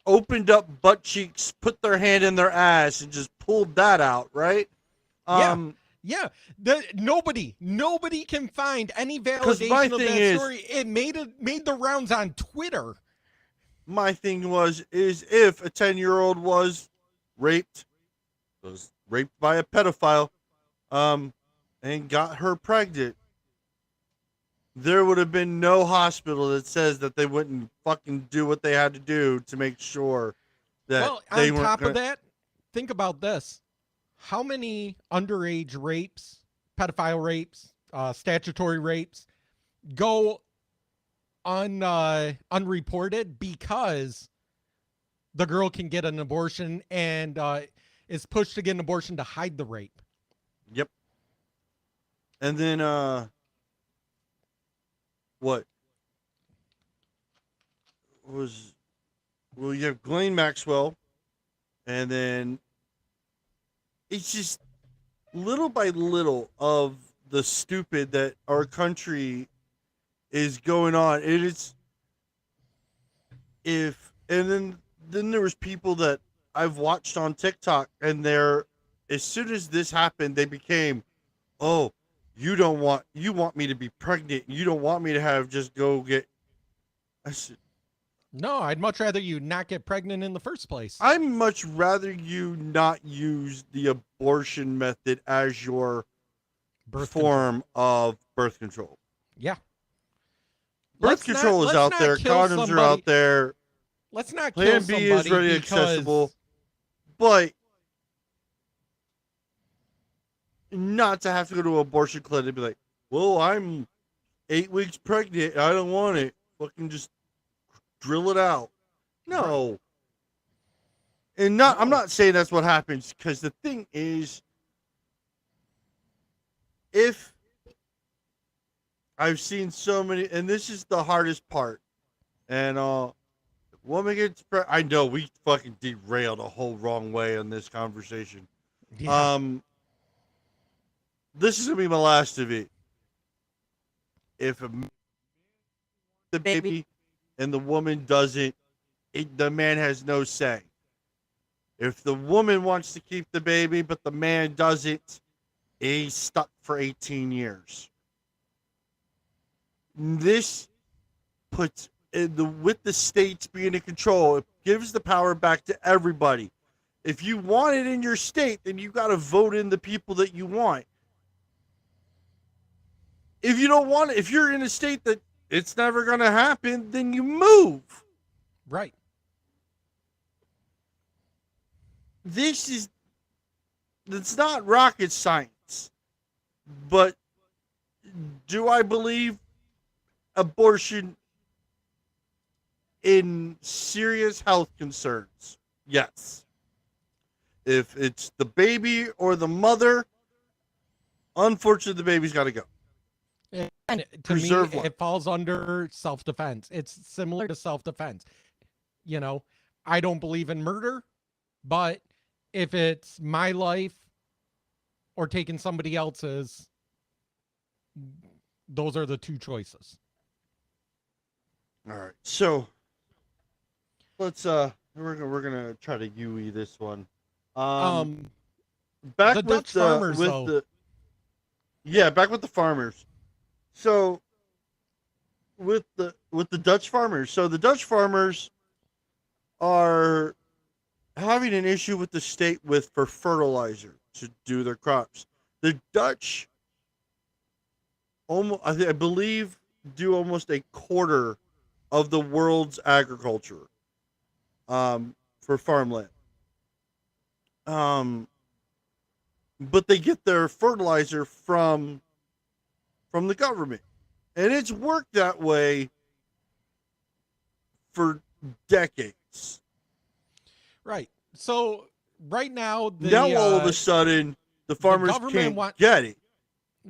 opened up butt cheeks, put their hand in their ass, and just pulled that out, right? Yeah. Nobody can find any validation of that story. It made the rounds on Twitter. My thing is if a 10-year-old was raped by a pedophile, and got her pregnant, there would have been no hospital that says that they wouldn't fucking do what they had to do to make sure that they weren't. On top of that, think about this. How many underage rapes, pedophile rapes, statutory rapes go unreported because the girl can get an abortion and is pushed to get an abortion to hide the rape? Yep. And then you have Ghislaine Maxwell And then it's just little by little of the stupid that our country is going on. It is and then there was people that I've watched on TikTok, and as soon as this happened, they became, oh, you want me to be pregnant. You don't want me to just go get. I said, No, I'd much rather you not get pregnant in the first place. I'd much rather you not use the abortion method as your form of birth control. Yeah. Birth control is out there. Condoms are out there. Let's not Plan kill B somebody is ready accessible. But not to have to go to an abortion clinic and be like, well, I'm 8 weeks pregnant. I don't want it. Fucking just drill it out. No. And I'm not saying that's what happens, because the thing is, if I've seen so many, and this is the hardest part, and woman gets pregnant. I know we fucking derailed a whole wrong way on this conversation. Yeah. This is gonna be my last of it. If the baby and the woman doesn't, the man has no say. If the woman wants to keep the baby but the man doesn't, he's stuck for 18 years. This puts with the states being in control, it gives the power back to everybody. If you want it in your state, then you got to vote in the people that you want. If you don't want it, if you're in a state that it's never going to happen, then you move. Right. It's not rocket science, but do I believe abortion in serious health concerns? Yes. If it's the baby or the mother, unfortunately, the baby's got to go. And to me, it falls under self-defense. It's similar to self-defense. You know, I don't believe in murder, but if it's my life or taking somebody else's, those are the two choices. All right. So let's we're gonna try to UE this one. Back the with Dutch farmers, back with the farmers. So with the Dutch farmers, so the Dutch farmers are having an issue with the state for fertilizer to do their crops. The Dutch I believe do almost a quarter of the world's agriculture for farmland. But they get their fertilizer from the government. And it's worked that way for decades. Right. So right now, now all of a sudden, the farmers can't get it.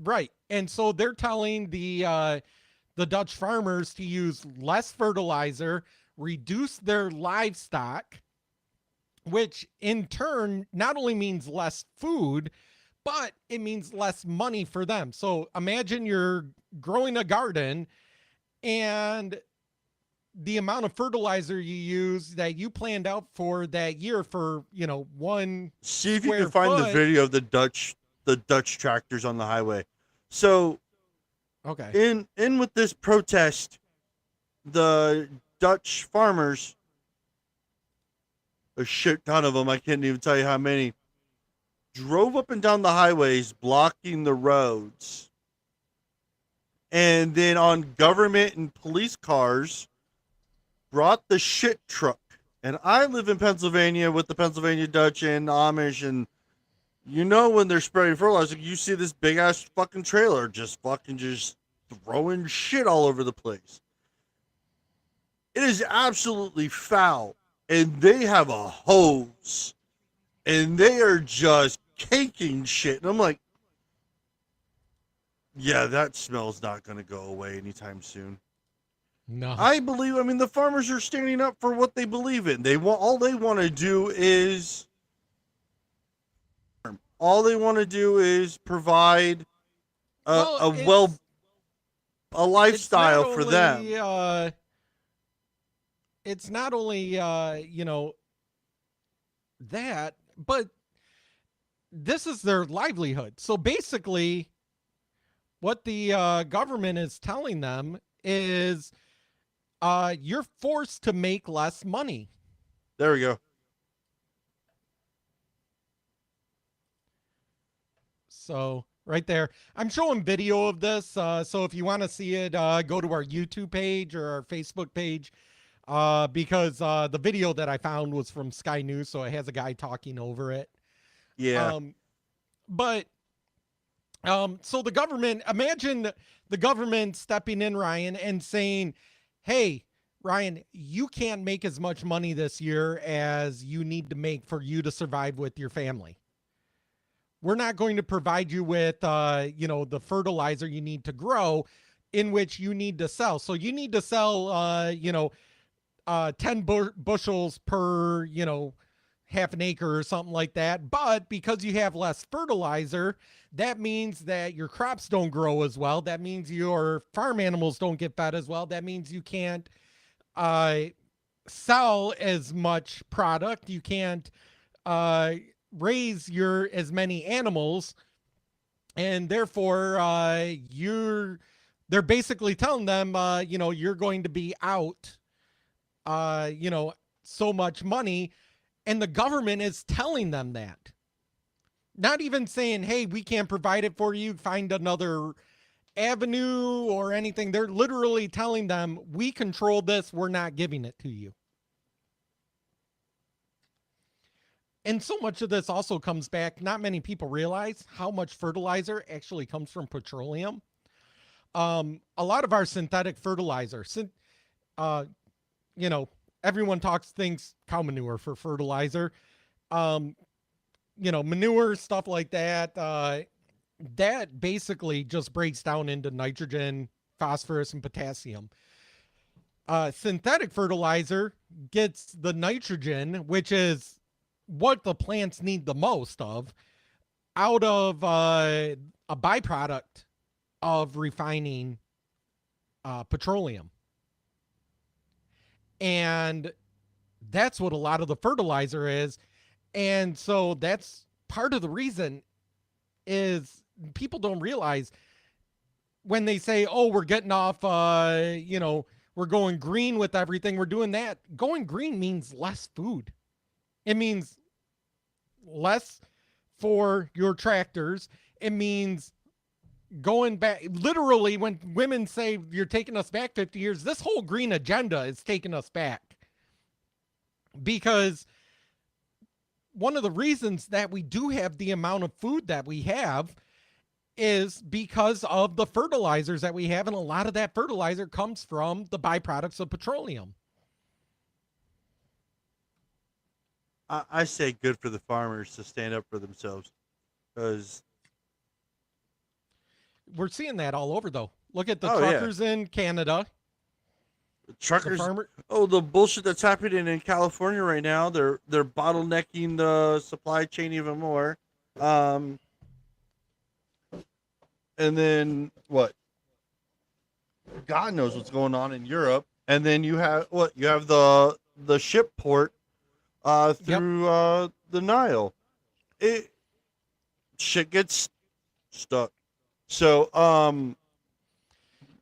Right. And so they're telling the Dutch farmers to use less fertilizer, reduce their livestock, which in turn not only means less food, but it means less money for them. So imagine you're growing a garden and the amount of fertilizer you use that you planned out for that year for, one. See if you can find the video of the Dutch tractors on the highway. So, okay. In with this protest, the Dutch farmers, a shit ton of them, I can't even tell you how many, drove up and down the highways, blocking the roads. And then on government and police cars, brought the shit truck. And I live in Pennsylvania with the Pennsylvania Dutch and Amish, and when they're spraying fertilizer, you see this big ass fucking trailer just throwing shit all over the place. It is absolutely foul. And they have a hose. And they are just caking shit. And I'm like, yeah, that smell's not going to go away anytime soon. No. The farmers are standing up for what they believe in. All they want to do is all they want to do is provide Well, a lifestyle for them. It's not only that, but this is their livelihood. So basically, what the government is telling them is you're forced to make less money. There we go. So right there, I'm showing video of this. So if you want to see it, go to our YouTube page or our Facebook page, because the video that I found was from Sky News, so it has a guy talking over it. Yeah. So the government, imagine the government stepping in, Ryan, and saying, hey, Ryan, you can't make as much money this year as you need to make for you to survive with your family. We're not going to provide you with, the fertilizer you need to grow, in which you need to sell. So you need to sell, 10 bushels per, half an acre or something like that. But because you have less fertilizer, that means that your crops don't grow as well. That means your farm animals don't get fed as well. That means you can't sell as much product. You can't raise as many animals. And therefore, they're basically telling them, you're going to be out, so much money. And the government is telling them that. Not even saying, hey, we can't provide it for you, find another avenue or anything. They're literally telling them, we control this, we're not giving it to you. And so much of this also comes back, not many people realize how much fertilizer actually comes from petroleum. A lot of our synthetic fertilizer, everyone thinks cow manure for fertilizer. Manure, stuff like that, that basically just breaks down into nitrogen, phosphorus, and potassium. Synthetic fertilizer gets the nitrogen, which is what the plants need the most of, out of a byproduct of refining petroleum. And that's what a lot of the fertilizer is. And so that's part of the reason is people don't realize when they say, oh, we're getting off, we're going green with everything. We're doing that. Going green means less food. It means less for your tractors. It means going back. Literally, when women say you're taking us back 50 years, this whole green agenda is taking us back. Because one of the reasons that we do have the amount of food that we have is because of the fertilizers that we have. And a lot of that fertilizer comes from the byproducts of petroleum. I say good for the farmers to stand up for themselves, because we're seeing that all over, though. Look at the truckers in Canada. Truckers. The bullshit that's happening in California right now. They're bottlenecking the supply chain even more. And then what? God knows what's going on in Europe. And then you have the ship port through the Nile. Shit gets stuck. So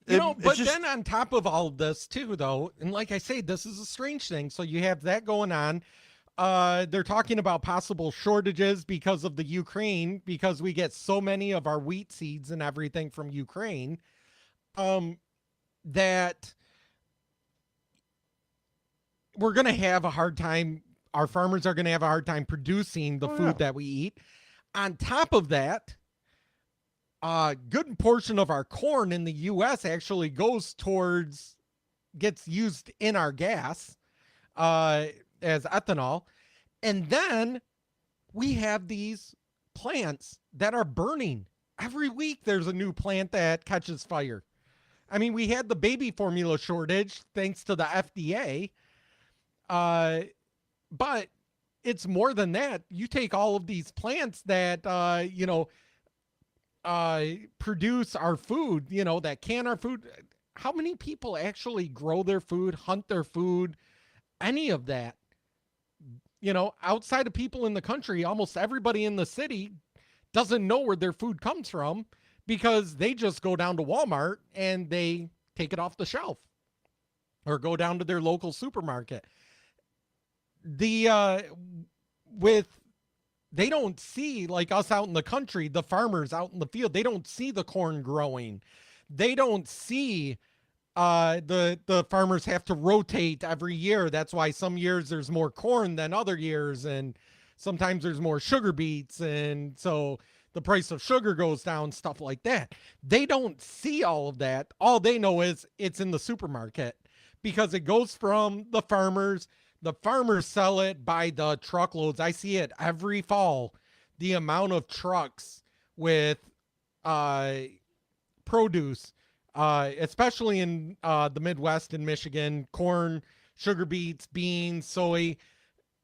then on top of all of this too, though, and like I say, this is a strange thing. So you have that going on. They're talking about possible shortages because of the Ukraine, because we get so many of our wheat seeds and everything from Ukraine, that we're going to have a hard time. Our farmers are going to have a hard time producing the food that we eat. On top of that, a good portion of our corn in the U.S. actually gets used in our gas as ethanol. And then we have these plants that are burning. Every week there's a new plant that catches fire. I mean, we had the baby formula shortage thanks to the FDA. But it's more than that. You take all of these plants that, produce our food, that can our food. How many people actually grow their food, hunt their food, any of that? Outside of people in the country, almost everybody in the city doesn't know where their food comes from because they just go down to Walmart and they take it off the shelf or go down to their local supermarket. They don't see, like us out in the country, the farmers out in the field, they don't see the corn growing. They don't see the farmers have to rotate every year. That's why some years there's more corn than other years, and sometimes there's more sugar beets, and so the price of sugar goes down, stuff like that. They don't see all of that. All they know is it's in the supermarket because it goes from the farmers. The farmers sell it by the truckloads. I see it every fall. The amount of trucks with produce, especially in the Midwest and Michigan, corn, sugar beets, beans, soy,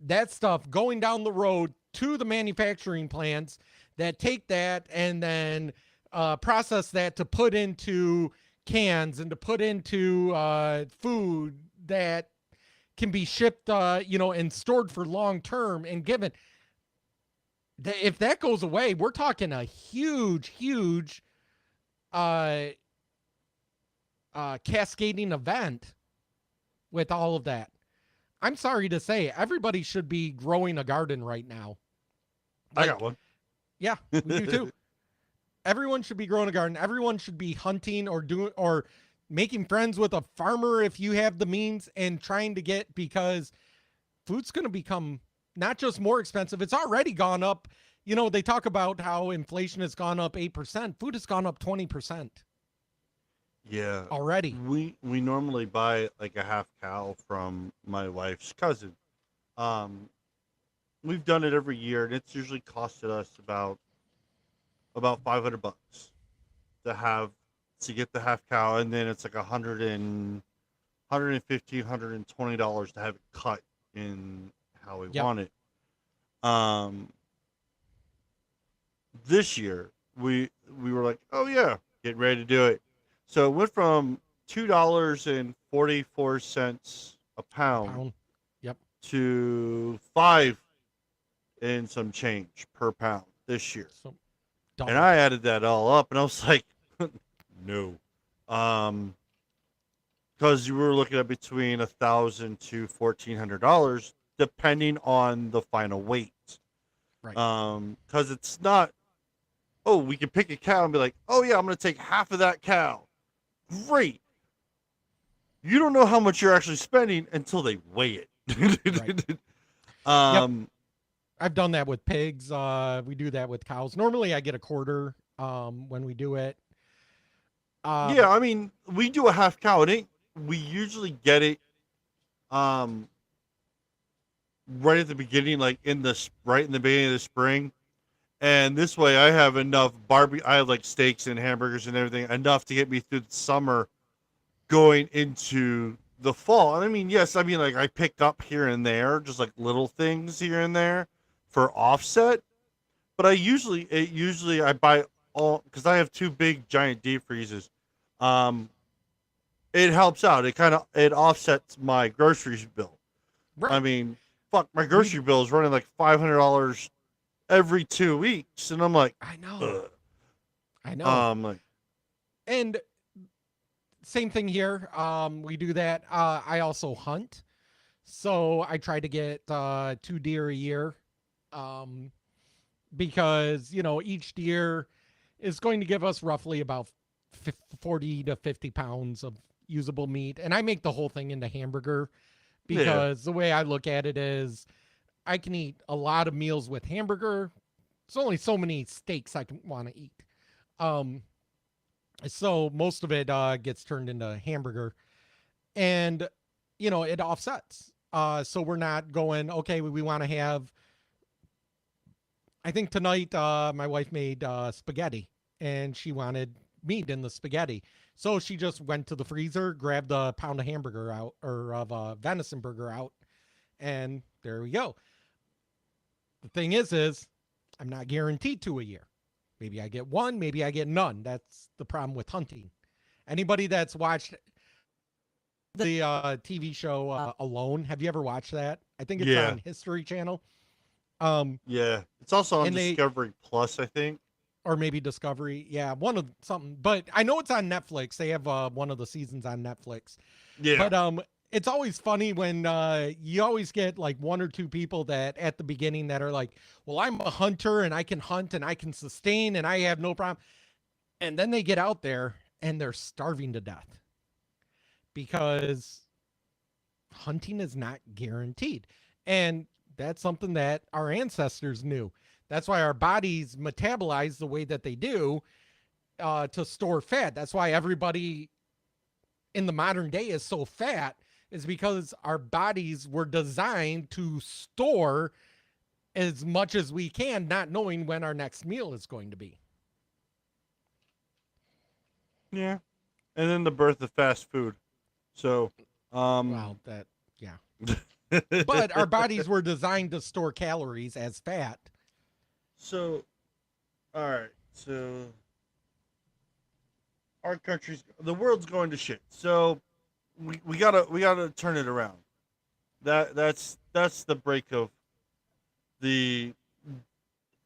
that stuff going down the road to the manufacturing plants that take that and then process that to put into cans and to put into food that can be shipped, and stored for long term and given. If that goes away, we're talking a huge cascading event with all of that. I'm sorry to say, everybody should be growing a garden right now. I got one. Yeah, we do too. Everyone should be growing a garden. Everyone should be hunting or making friends with a farmer if you have the means and trying to get, because food's going to become not just more expensive. It's already gone up. They talk about how inflation has gone up 8%. Food has gone up 20%. Yeah. Already. We normally buy like a half cow from my wife's cousin. We've done it every year, and it's usually costed us about $500 to get the half cow, and then it's like $150, $120 to have it cut in how we want it. This year we were like, oh yeah, getting ready to do it. So it went from $2.44 a pound. Yep. To $5 and some change per pound this year. So, and I added that all up, and I was like, no, because you were looking at between $1,000 to $1,400 depending on the final weight. Right. Because it's not, oh, we can pick a cow and be like, oh yeah, I'm going to take half of that cow. Great. You don't know how much you're actually spending until they weigh it. Right. I've done that with pigs. We do that with cows. Normally I get a quarter when we do it. Yeah, I mean, we do a half cow, and we usually get it right at the beginning, like right in the beginning of the spring. And this way I have enough I have like steaks and hamburgers and everything, enough to get me through the summer going into the fall. And I mean, yes, I mean, like I pick up here and there, just like little things here and there for offset. But I usually I buy all, because I have two big giant deep freezes. It helps out. It offsets my groceries bill. Right. I mean, fuck, my grocery bill is running like $500 every 2 weeks, and I'm like, I know. ugh. I know. Like, and same thing here. We do that. I also hunt, so I try to get 2 deer a year, because each deer is going to give us roughly about 40 to 50 pounds of usable meat, and I make the whole thing into hamburger, because the way I look at it is I can eat a lot of meals with hamburger. It's only so many steaks I can want to eat. So most of it gets turned into hamburger, and it offsets. So we're not going, okay, we want to have, I think tonight my wife made spaghetti, and she wanted meat in the spaghetti. So she just went to the freezer, grabbed a pound of hamburger out, or of a venison burger out, and there we go. The thing is I'm not guaranteed to a year. Maybe I get one, maybe I get none. That's the problem with hunting. Anybody that's watched the TV show Alone, have you ever watched that? I think it's on History Channel. Yeah, it's also on and Discovery Plus, I think. Or maybe Discovery. Yeah, one of something. But I know it's on Netflix. They have one of the seasons on Netflix. Yeah. But it's always funny when you always get like one or two people that at the beginning that are like, well, I'm a hunter and I can hunt and I can sustain and I have no problem. And then they get out there and they're starving to death because hunting is not guaranteed. And that's something that our ancestors knew. That's why our bodies metabolize the way that they do to store fat. That's why everybody in the modern day is so fat, is because our bodies were designed to store as much as we can, not knowing when our next meal is going to be. Yeah. And then the birth of fast food. So, well, that, yeah. But our bodies were designed to store calories as fat. So, all right. So, our the world's going to shit. So, we gotta turn it around. That's the break of the.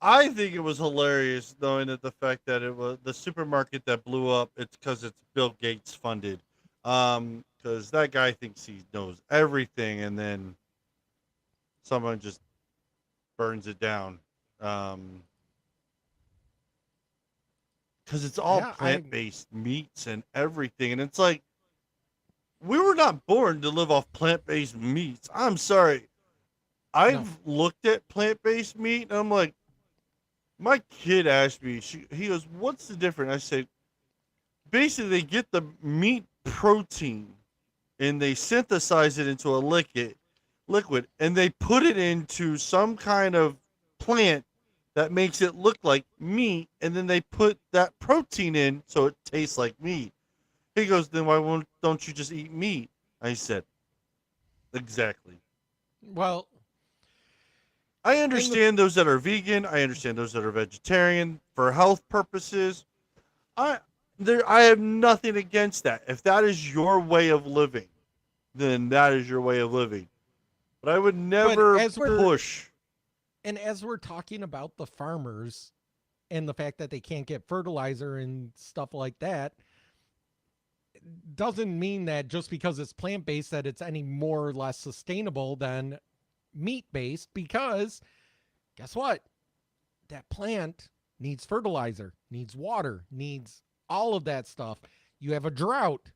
I think it was hilarious knowing that the fact that it was the supermarket that blew up. It's because it's Bill Gates funded. Because that guy thinks he knows everything, and then someone just burns it down. Because it's all plant-based meats and everything, and it's like we were not born to live off plant-based meats. I'm sorry. I've looked at plant-based meat, and I'm like, my kid asked me, he goes, what's the difference? I said, basically, they get the meat protein, and they synthesize it into a liquid, and they put it into some kind of plant that makes it look like meat, and then they put that protein in so it tastes like meat. He goes, then why don't you just eat meat? I said, exactly. Well, I understand those that are vegan. I understand those that are vegetarian for health purposes. I have nothing against that. If that is your way of living, then that is your way of living. But I would never push. And as we're talking about the farmers and the fact that they can't get fertilizer and stuff like that, doesn't mean that just because it's plant-based that it's any more or less sustainable than meat-based, because guess what? That plant needs fertilizer, needs water, needs all of that stuff. You have a drought.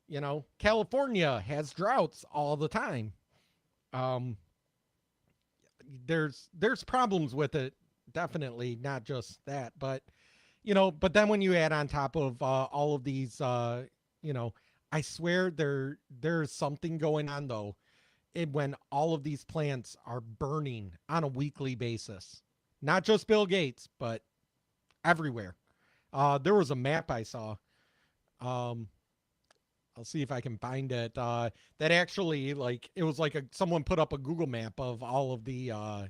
You know, California has droughts all the time. There's problems with it, definitely, not just that, but but then when you add on top of all of these, I swear there's something going on though, when all of these plants are burning on a weekly basis, not just Bill Gates, but everywhere. There was a map I saw. I'll see if I can find it. That actually, like, it was like someone put up a Google map of all of the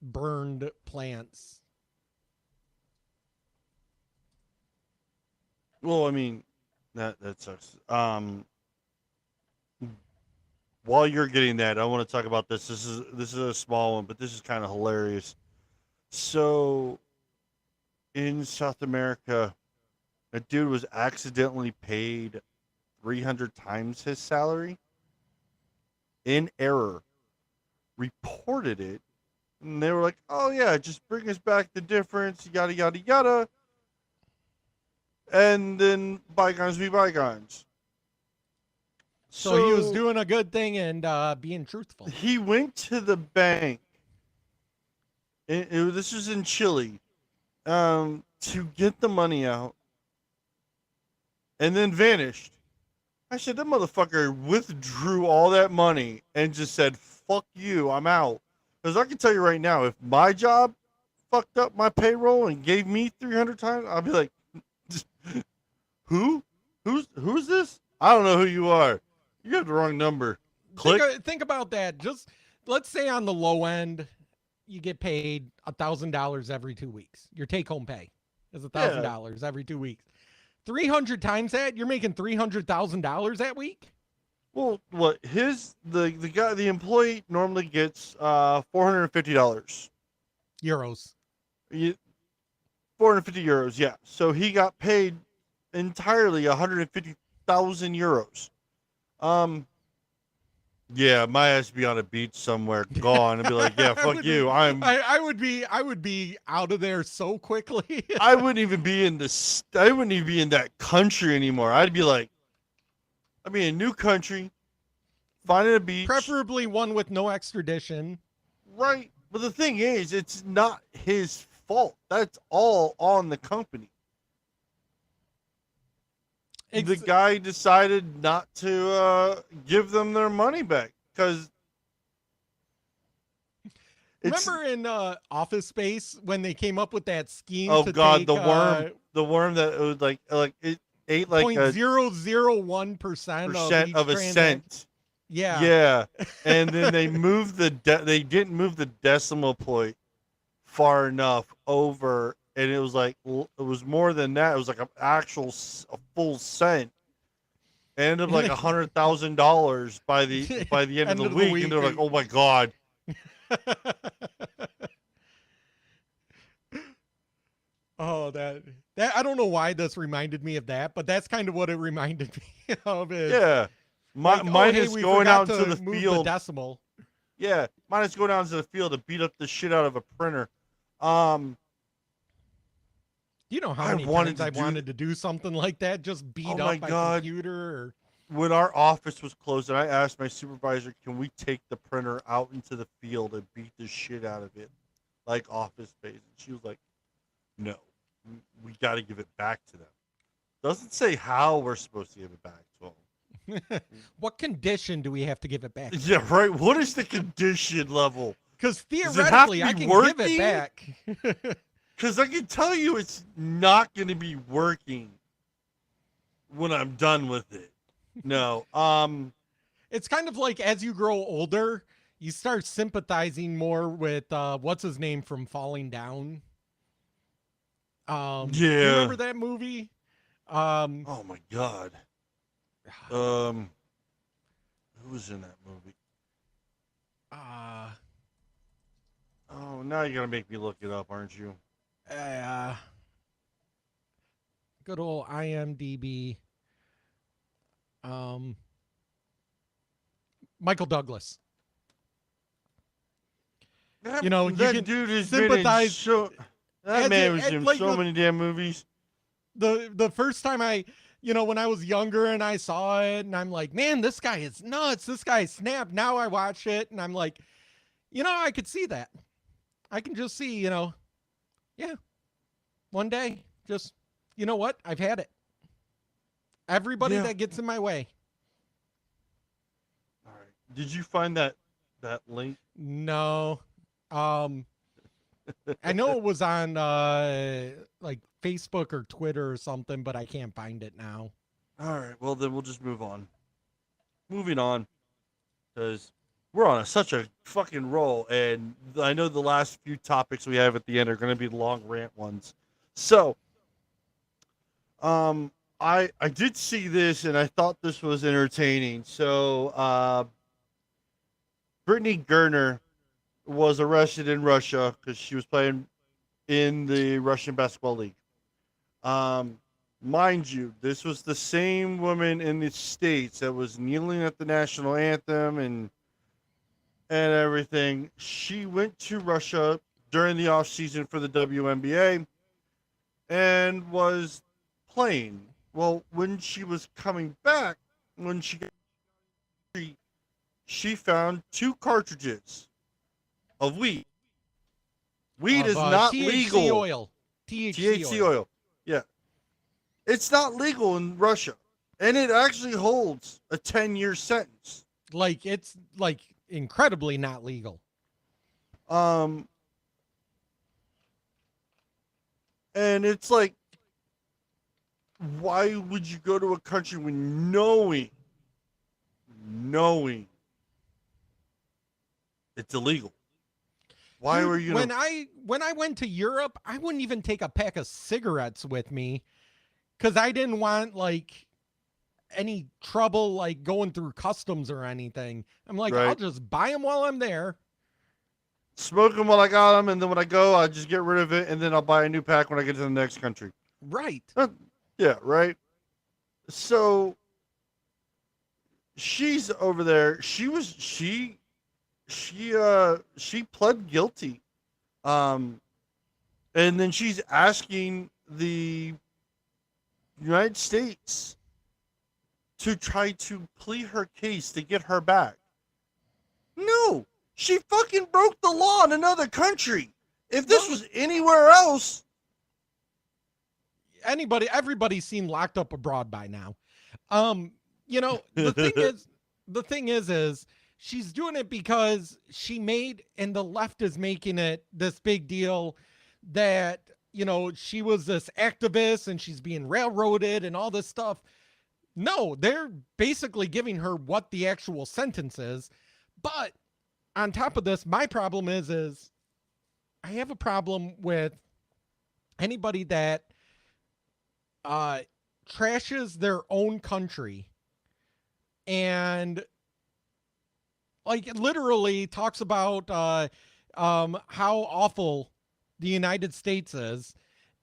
burned plants. Well, I mean, that sucks. While you're getting that, I want to talk about this. This is a small one, but this is kind of hilarious. So, in South America, a dude was accidentally paid 300 times his salary in error, reported it, and they were like, oh yeah, just bring us back the difference, yada, yada, yada. And then bygones be bygones. So he was doing a good thing and being truthful. He went to the bank. This was in Chile, to get the money out, and then vanished. I said, that motherfucker withdrew all that money and just said, fuck you, I'm out. Because I can tell you right now, if my job fucked up my payroll and gave me 300 times, I'll be like, who? Who's this? I don't know who you are. You have the wrong number. Click. Think about that. Just let's say on the low end, you get paid $1,000 every 2 weeks. Your take-home pay is $1,000 every 2 weeks. 300 times that, you're making $300,000 that week. Well, what the employee normally gets $450. Euros. 450 euros, yeah. So he got paid entirely 150,000 euros. Yeah, my ass be on a beach somewhere, gone, and be like, yeah, fuck you. I would be out of there so quickly. I wouldn't even be in that country anymore. I'd be like, I'd be in a new country, finding a beach, preferably one with no extradition. Right, but the thing is, it's not his fault. That's all on the company. The guy decided not to give them their money back because. Remember in Office Space when they came up with that scheme? Oh to God, take, the worm that was like it ate like 0.001% of a cent. Yeah. Yeah, and then they moved they didn't move the decimal point far enough over, and it was like it was more than that. It was like a full cent. It ended up like $100,000 by the end of the week, and they're like, "Oh my God." Oh, that I don't know why this reminded me of that, but that's kind of what it reminded me of. Yeah, mine is going out to the field. The decimal. Yeah, mine is going out to the field to beat up the shit out of a printer. You know how many times I wanted to do something like that? Just beat up my computer. Or... When our office was closed, and I asked my supervisor, "Can we take the printer out into the field and beat the shit out of it, like Office Space?" And she was like, "No, we got to give it back to them." Doesn't say how we're supposed to give it back to them. What condition do we have to give it back? Yeah, right. What is the condition level? Because theoretically, I can give it back. Because I can tell you it's not going to be working when I'm done with it. No. It's kind of like as you grow older, you start sympathizing more with what's his name from Falling Down. Yeah. You remember that movie? Oh my God. Who was in that movie? Oh, now you're gonna make me look it up, aren't you? Good old IMDb. Michael Douglas. You know, that dude has sympathize. been in that man was in like so many damn movies. The first time when I was younger and I saw it, and I'm like, man, this guy is nuts. This guy snapped. Now I watch it, and I'm like, I could see that. I can just see, yeah, one day, just, you know what? I've had it. Everybody that gets in my way. All right. Did you find that link? No. I know it was on like Facebook or Twitter or something, but I can't find it now. All right. Well, then we'll just move on. Moving on, because we're on such a fucking roll, and I know the last few topics we have at the end are going to be long rant ones. So, I did see this, and I thought this was entertaining. So, Brittany Griner was arrested in Russia because she was playing in the Russian basketball league. Mind you, this was the same woman in the States that was kneeling at the national anthem and everything. She went to Russia during the off season for the WNBA and was playing. Well, when she was coming back, when she found 2 cartridges of weed. Weed is not THC legal. Oil. THC oil. Yeah. It's not legal in Russia. And it actually holds a 10-year sentence. Like, it's like incredibly not legal. And it's like, why would you go to a country when knowing It's illegal. Why Dude, were you when I went to Europe, I wouldn't even take a pack of cigarettes with me because I didn't want like any trouble like going through customs or anything. I'm like, I'll Right. just buy them while I'm there. smoke them while I got them, and then when I go, I just get rid of it, and then I'll buy a new pack when I get to the next country. Right. Yeah, right. So she's over there. She pled guilty. And then she's asking the United States to try to plead her case to get her back. No, she fucking broke the law in another country. If this was anywhere else, everybody's seen Locked Up Abroad by now. The thing is she's doing it because she made, and the left is making it this big deal that, she was this activist and she's being railroaded and all this stuff. No, they're basically giving her what the actual sentence is. But on top of this, my problem is I have a problem with anybody that trashes their own country and like literally talks about how awful the United States is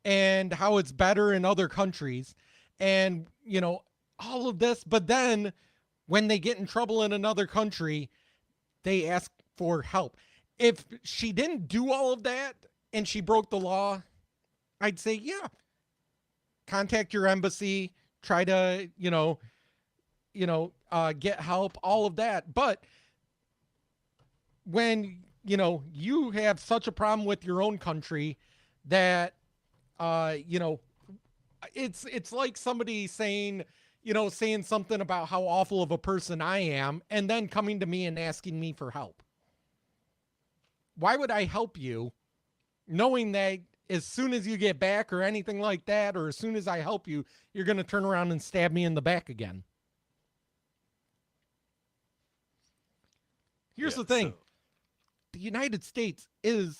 and how it's better in other countries and all of this, but then when they get in trouble in another country they ask for help. If she didn't do all of that and she broke the law, I'd say yeah, contact your embassy, try to get help, all of that. But when you have such a problem with your own country that it's like somebody saying something about how awful of a person I am and then coming to me and asking me for help. Why would I help you knowing that as soon as you get back or anything like that, or as soon as I help you, you're going to turn around and stab me in the back again? Here's the thing. The United States is,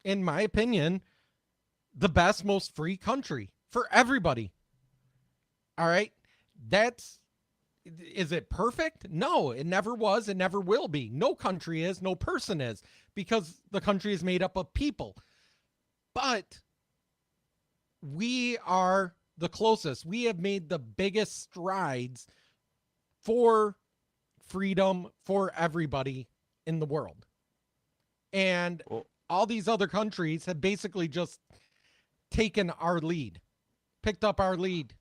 in my opinion, the best, most free country for everybody. All right. Is it perfect? No, it never was. It never will be. No country is, no person is, because the country is made up of people. But we are the closest. We have made the biggest strides for freedom for everybody in the world. And all these other countries have basically just taken our lead, picked up our lead.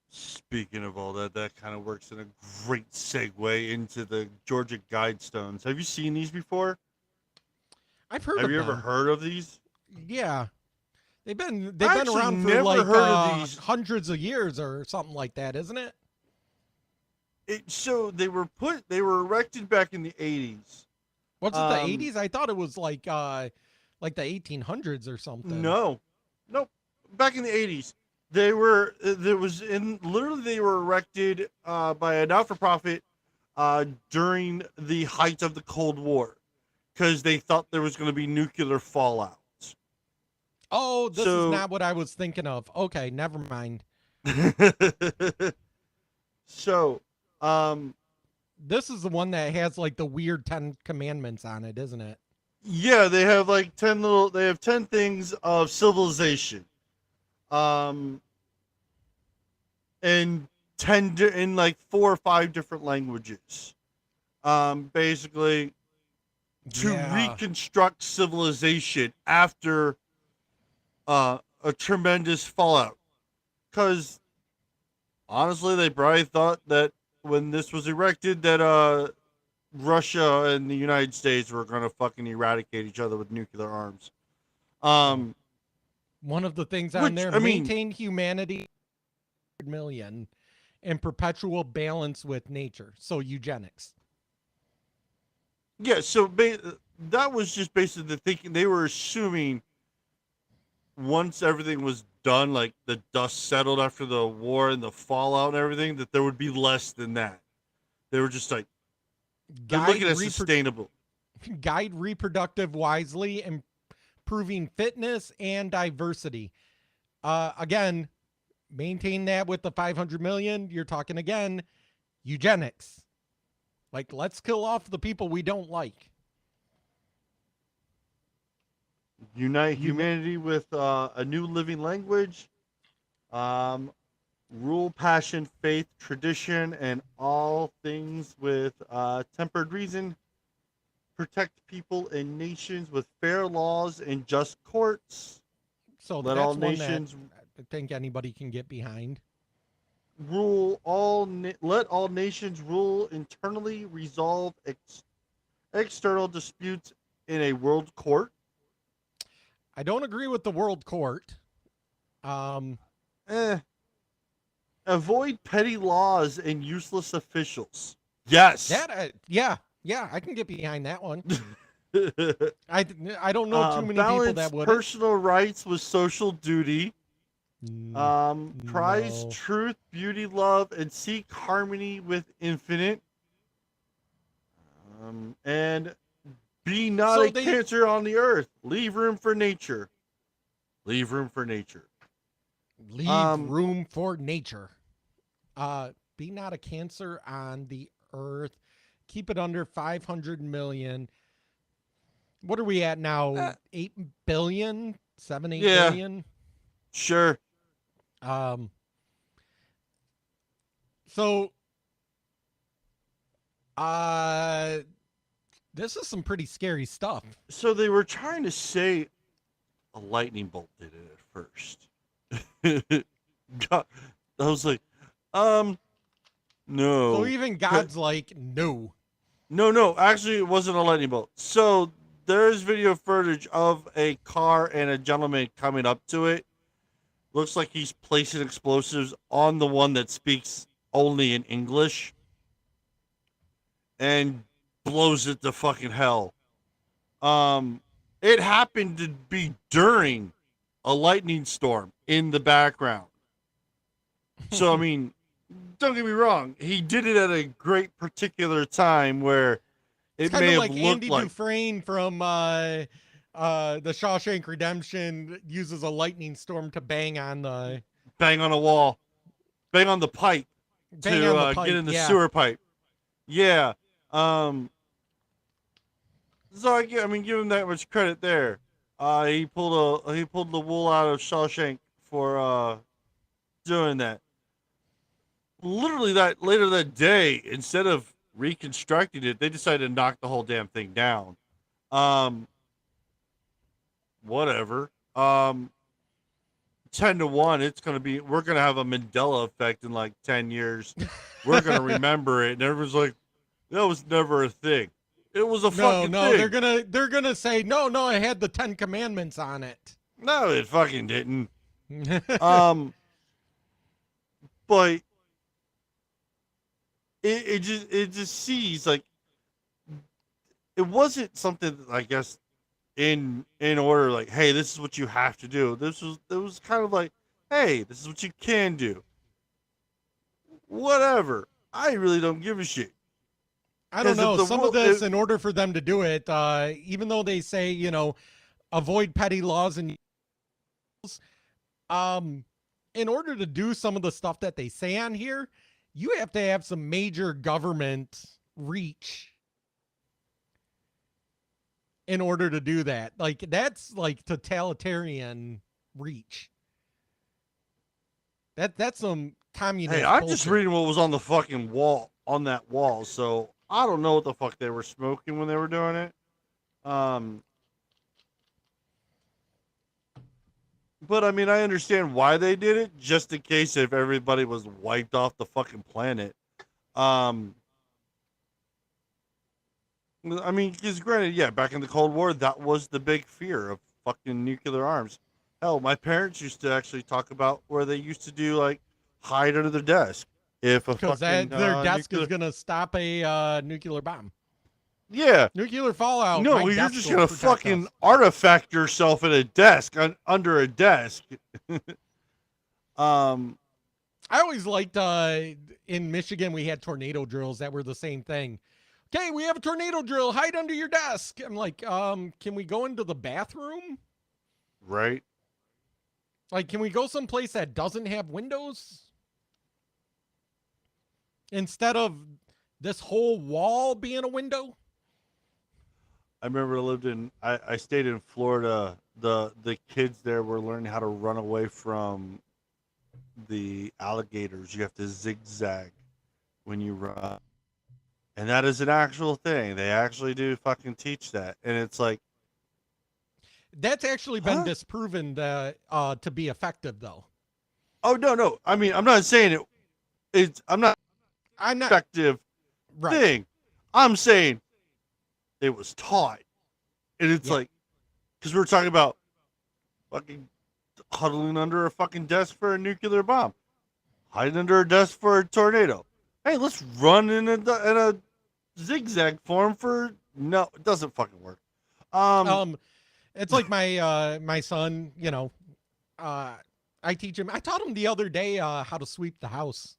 Speaking of all that, that kind of works in a great segue into the Georgia Guidestones. Have you seen these before? I've heard Have of you them. ever heard of these? Yeah. They've been actually around for never like heard of these. hundreds of years or something like that, isn't it? So they were erected back in the 80s. Was it the 80s? I thought it was like the 1800s or something. No. Nope. Back in the 80s. They were erected by a not-for-profit during the height of the Cold War because they thought there was going to be nuclear fallout. Oh, this is not what I was thinking of. Okay, never mind. So, this is the one that has like the weird 10 commandments on it, isn't it? Yeah, they have like 10 things of civilization. And 10 in like 4 or 5 different languages. Basically to reconstruct civilization after a tremendous fallout. Cuz honestly, they probably thought that when this was erected that Russia and the United States were going to fucking eradicate each other with nuclear arms. One of the things on there, maintain humanity million and perpetual balance with nature. So eugenics. Yeah, so that was just basically the thinking. They were assuming once everything was done, like the dust settled after the war and the fallout and everything, that there would be less than that. They were just like, They're looking at sustainable. Guide reproductive wisely, improving fitness and diversity. Again, maintain that with the 500 million. You're talking again, eugenics. Like, let's kill off the people we don't like. Unite humanity with a new living language. Rule, passion, faith, tradition, and all things with tempered reason. Protect people and nations with fair laws and just courts. So let that's all one nations that I think anybody can get behind. Let all nations rule internally, resolve external disputes in a world court. I don't agree with the world court. Avoid petty laws and useless officials. Yes. Yeah, I can get behind that one. I don't know too many people that would. Personal rights with social duty. Prize No. truth, beauty, love, and seek harmony with infinite. And be not cancer on the earth. Leave room for nature. Leave room for nature. Leave room for nature. Be not a cancer on the earth. Keep it under 500 million. What are we at now? 8 billion? 7, 8 billion? Sure. So this is some pretty scary stuff. So they were trying to say a lightning bolt did it at first. God, I was like, no. So even God's like, no. No, actually it wasn't a lightning bolt. So there's video footage of a car and a gentleman coming up to it. Looks like he's placing explosives on the one that speaks only in English and blows it to fucking hell. It happened to be during a lightning storm in the background. So, I mean, don't get me wrong. He did it at a great particular time where it may have like looked Andy like Dufresne from the Shawshank Redemption uses a lightning storm to bang on a wall, bang on the pipe bang to on the pipe, get in the sewer pipe. Yeah. So I mean, give him that much credit there. He pulled the wool out of Shawshank for doing that. Literally, that later that day, instead of reconstructing it, they decided to knock the whole damn thing down. Whatever. 10-1. It's gonna be. We're gonna have a Mandela effect in like 10 years. We're gonna remember it, and everyone's like, "That was never a thing." It was a fucking thing. They're gonna say no. It had the 10 Commandments on it. No, it fucking didn't. But it just sees like it wasn't something that, I guess, in order, like, hey, this is what you have to do. It was kind of like, hey, this is what you can do. Whatever. I really don't give a shit. I don't know. Some of this, in order for them to do it, even though they say, avoid petty laws and in order to do some of the stuff that they say on here, you have to have some major government reach in order to do that. Like, that's like totalitarian reach. That's some communist. Hey, I'm just reading what was on the fucking wall, on that wall, so I don't know what the fuck they were smoking when they were doing it. But I mean, I understand why they did it, just in case if everybody was wiped off the fucking planet. I mean, because granted, yeah, back in the Cold War, that was the big fear of fucking nuclear arms. Hell, my parents used to actually talk about where they used to do, like, hide under their desk if a because fucking their desk is gonna stop a nuclear bomb. Yeah, nuclear fallout. No, you're just gonna fucking artifact yourself at a desk under a desk. I always liked in Michigan we had tornado drills that were the same thing. okay, we have a tornado drill. Hide under your desk. I'm like, can we go into the bathroom? Right. Like, can we go someplace that doesn't have windows? Instead of this whole wall being a window? I remember I stayed in Florida. The kids there were learning how to run away from the alligators. You have to zigzag when you run. And that is an actual thing. They actually do fucking teach that. And it's like, That's actually been Huh? disproven to be effective, though. oh no. I mean, I'm not saying I'm not I'm not effective right. thing. I'm saying it was taught. And it's Yeah. like, because we were talking about fucking huddling under a fucking desk for a nuclear bomb, hiding under a desk for a tornado. Hey, let's run in a zigzag form no, it doesn't fucking work. It's like my son. I teach him. I taught him the other day how to sweep the house.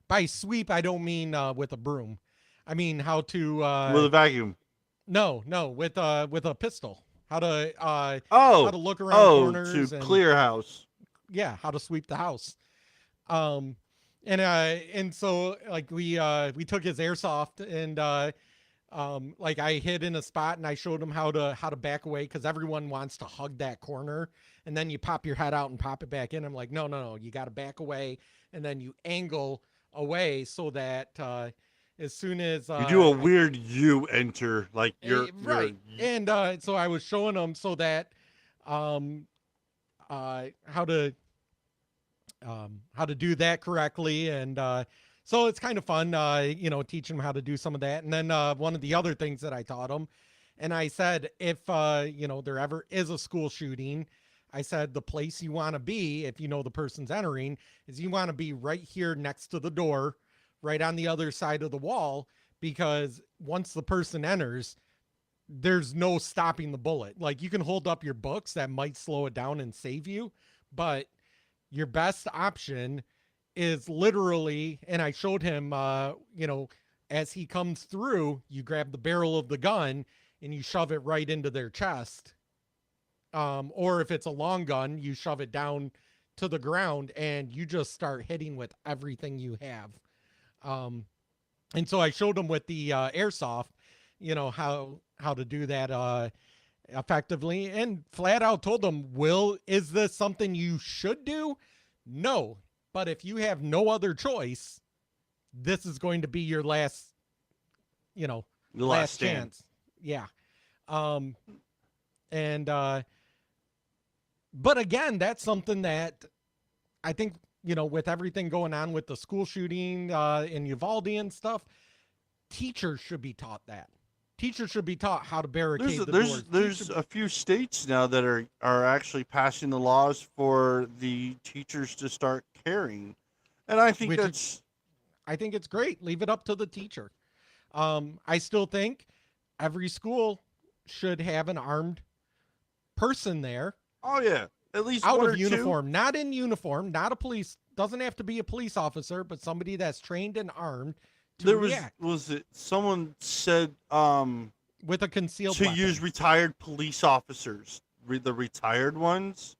By sweep, I don't mean with a broom. I mean how to with a vacuum. no with a pistol. How to Oh, look around corners to and clear house. yeah, how to sweep the house. And so like we took his airsoft and like I hid in a spot and I showed him how to back away because everyone wants to hug that corner and then you pop your head out and pop it back in. I'm like, no, you got to back away and then you angle away so that as soon as You do a weird U enter, like right. And so I was showing them so that how to do that correctly, and so it's kind of fun, teaching them how to do some of that. And then one of the other things that I taught them, and I said, if there ever is a school shooting, I said the place you want to be, if you know the person's entering, is you want to be right here next to the door, right on the other side of the wall, because once the person enters, there's no stopping the bullet. Like you can hold up your books, that might slow it down and save you, but your best option is literally, and I showed him, as he comes through, you grab the barrel of the gun and you shove it right into their chest. Or if it's a long gun, you shove it down to the ground and you just start hitting with everything you have. And so I showed him with the airsoft, how to do that effectively, and flat out told them, is this something you should do? No, but if you have no other choice, this is going to be your last, last chance. Yeah. But again, that's something that I think, with everything going on with the school shooting in Uvalde and stuff, teachers should be taught that. Teachers should be taught how to barricade the doors. There's a few states now that are actually passing the laws for the teachers to start carrying, and I think I think it's great. Leave it up to the teacher. I still think every school should have an armed person there. Oh yeah, at least out one of or uniform, two. not in uniform, not a police. Doesn't have to be a police officer, but somebody that's trained and armed. There was it someone said with a concealed to weapon. use retired police officers, the retired ones,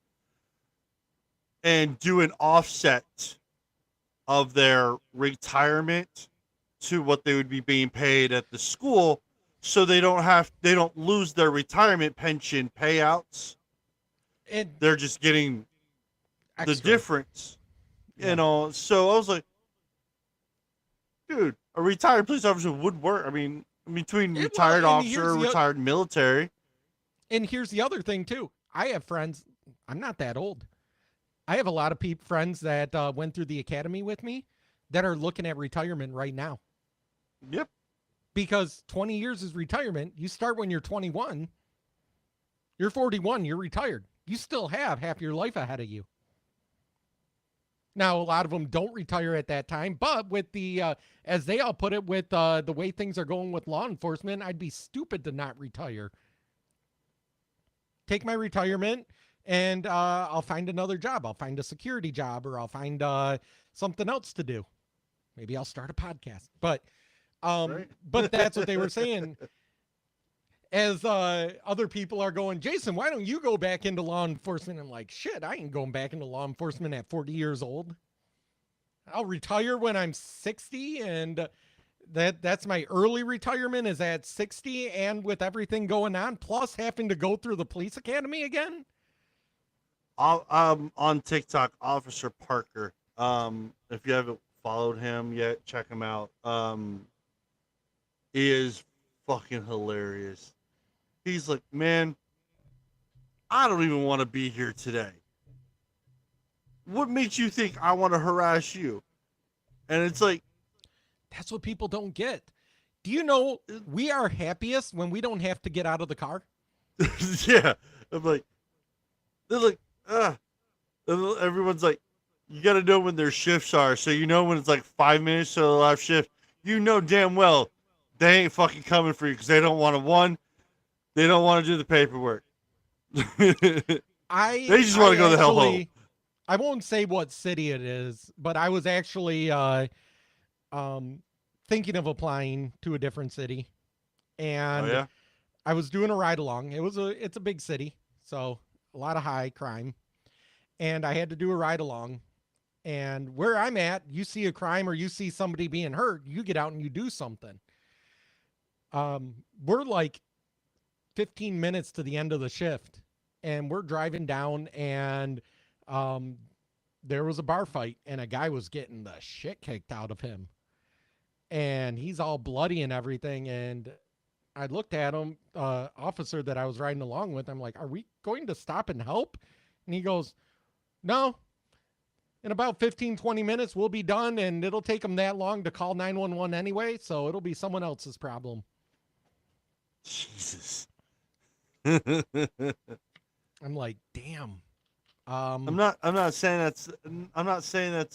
and do an offset of their retirement to what they would be being paid at the school, so they don't lose their retirement pension payouts. And they're just getting extra. The difference, So I was like, dude, a retired police officer would work. I mean, between retired officer, retired military. And here's the other thing too. I have friends. I'm not that old. I have a lot of friends that went through the academy with me that are looking at retirement right now. Yep. Because 20 years is retirement. You start when you're 21. You're 41. You're retired. You still have half your life ahead of you. Now, a lot of them don't retire at that time, but with the, as they all put it, with the way things are going with law enforcement, I'd be stupid to not retire. Take my retirement and I'll find another job. I'll find a security job, or I'll find something else to do. Maybe I'll start a podcast. But Right. But that's what they were saying. As other people are going, Jason, why don't you go back into law enforcement? I'm like, shit, I ain't going back into law enforcement at 40 years old. I'll retire when I'm 60, and that's my early retirement is at 60, and with everything going on, plus having to go through the police academy again. On TikTok, Officer Parker. If you haven't followed him yet, check him out. He is fucking hilarious. He's like, man, I don't even want to be here today. What makes you think I want to harass you? And it's like, that's what people don't get. Do you know we are happiest when we don't have to get out of the car? yeah. I'm like, they're like, everyone's like, you got to know when their shifts are. So you know when it's like 5 minutes to the last shift, you know damn well they ain't fucking coming for you because they don't want to, they don't want to do the paperwork. They just want to go the hell home. I won't say what city it is, but I was actually thinking of applying to a different city, and I was doing a ride along. It's a big city, so a lot of high crime, and I had to do a ride along. And where I'm at, you see a crime or you see somebody being hurt, you get out and you do something. We're like 15 minutes to the end of the shift, and we're driving down, and there was a bar fight, and a guy was getting the shit kicked out of him, and he's all bloody and everything. And I looked at him, officer that I was riding along with. I'm like, are we going to stop and help? And he goes, no, in about 15-20 minutes we'll be done, and it'll take them that long to call 911 anyway, so it'll be someone else's problem. Jesus. I'm like, damn. I'm not saying that's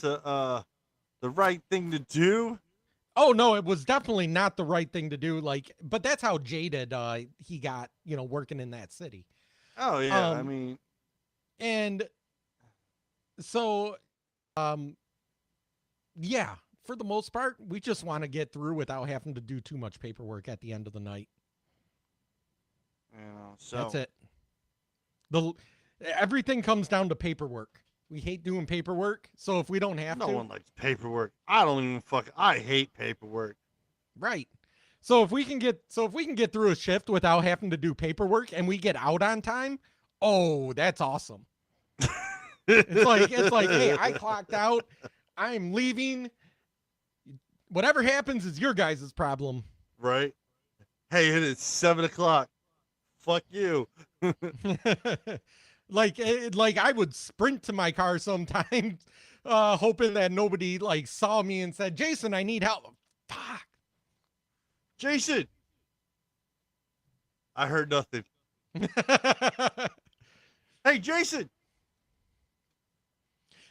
the right thing to do. Oh no, it was definitely not the right thing to do. Like, but that's how jaded he got, working in that city. Oh yeah, I mean, and so, yeah, for the most part, we just want to get through without having to do too much paperwork at the end of the night. So that's it. Everything comes down to paperwork. We hate doing paperwork, so if we don't have to, no one likes paperwork. I hate paperwork. Right. So if we can get through a shift without having to do paperwork and we get out on time, oh, that's awesome. It's like, hey, I clocked out. I'm leaving. Whatever happens is your guys' problem. Right. Hey, it's 7:00. Fuck you. Like I would sprint to my car sometimes, hoping that nobody saw me and said, Jason, I need help. Fuck. Jason. I heard nothing. Hey, Jason.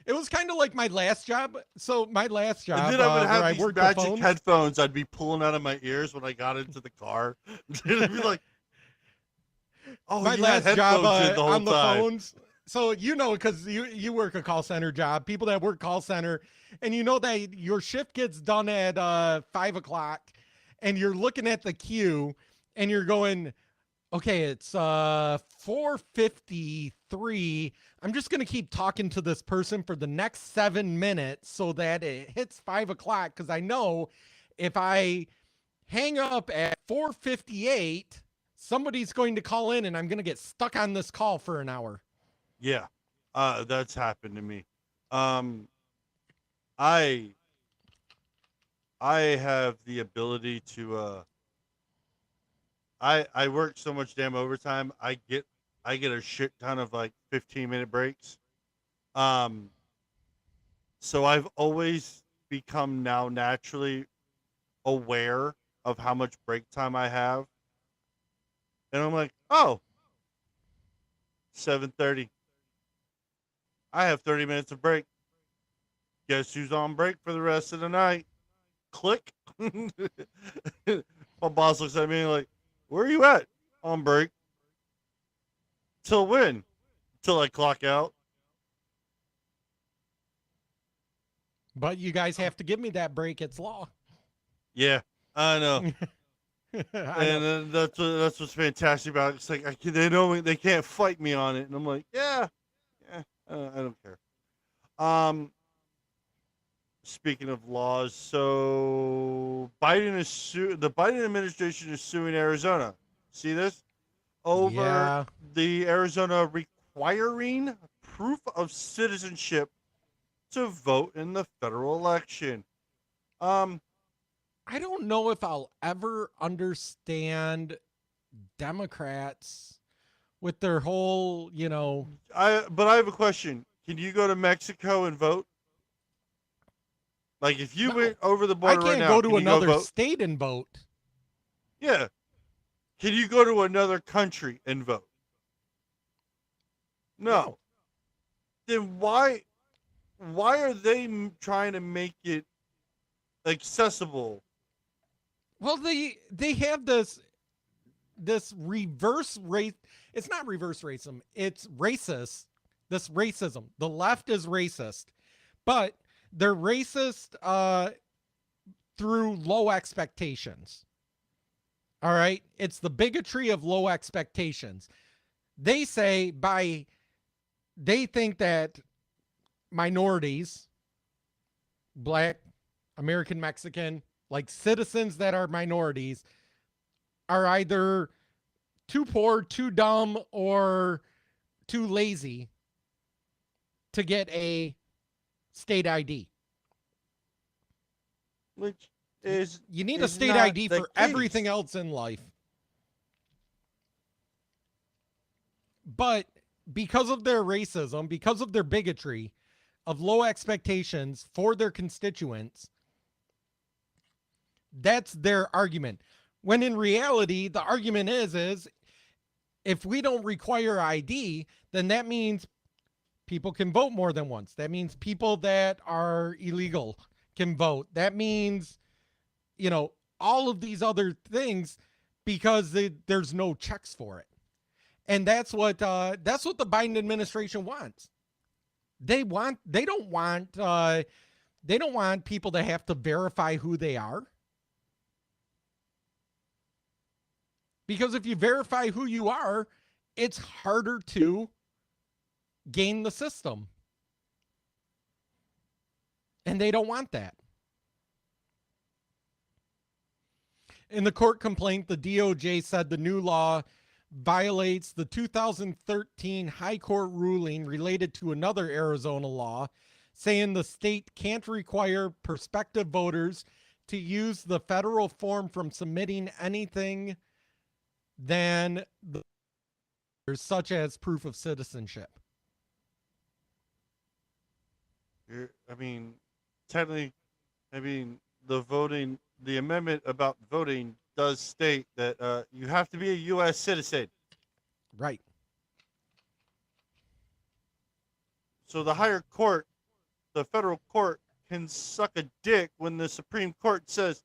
It was kind of like my last job. So my last job, and then I would have these magic the headphones I'd be pulling out of my ears when I got into the car. It'd be like, oh, my last job on the phones. So, because you work a call center job, people that work call center, and that your shift gets done at 5:00, and you're looking at the queue and you're going, okay, it's 4:53. I'm just going to keep talking to this person for the next 7 minutes so that it hits 5:00. Because I know if I hang up at 4:58, somebody's going to call in and I'm going to get stuck on this call for an hour. Yeah. That's happened to me. I have the ability to, I work so much damn overtime. I get a shit ton of 15-minute breaks. So I've always become now naturally aware of how much break time I have. And I'm like, oh, 7:30. I have 30 minutes of break. Guess who's on break for the rest of the night? Click. My boss looks at me like, where are you at? On break. Till when? Till I clock out. But you guys have to give me that break. It's law. Yeah. I know. I know. And that's what's fantastic about it. It's like they know they can't fight me on it, and I'm like, yeah, I don't care. Speaking of laws, so the Biden administration is suing Arizona. See this? Over Yeah. the Arizona requiring proof of citizenship to vote in the federal election. I don't know if I'll ever understand Democrats with their whole, but I have a question. Can you go to Mexico and vote? Like if you No. went over the I border right can't now, go can to you go another vote? state and vote. Yeah. Can you go to another country and vote? No. Then why are they trying to make it accessible? Well, they have this reverse race. It's not reverse racism. It's racist. This racism. The left is racist, but they're racist through low expectations. All right. It's the bigotry of low expectations. They say they think that minorities, Black, American, Mexican, like citizens that are minorities, are either too poor, too dumb, or too lazy to get a state ID. Which is You need a is state not ID the for everything case. else in life. But because of their racism, because of their bigotry, of low expectations for their constituents, that's their argument. When in reality, the argument is if we don't require ID, then that means people can vote more than once. That means people that are illegal can vote. That means, all of these other things because there's no checks for it. And that's what the Biden administration wants. They don't want people to have to verify who they are. Because if you verify who you are, it's harder to gain the system. And they don't want that. In the court complaint, the DOJ said the new law violates the 2013 High Court ruling related to another Arizona law, saying the state can't require prospective voters to use the federal form from submitting anything than such as proof of citizenship. Technically, the amendment about voting does state that you have to be a U.S. citizen. Right. So the higher court, the federal court, can suck a dick when the Supreme Court says,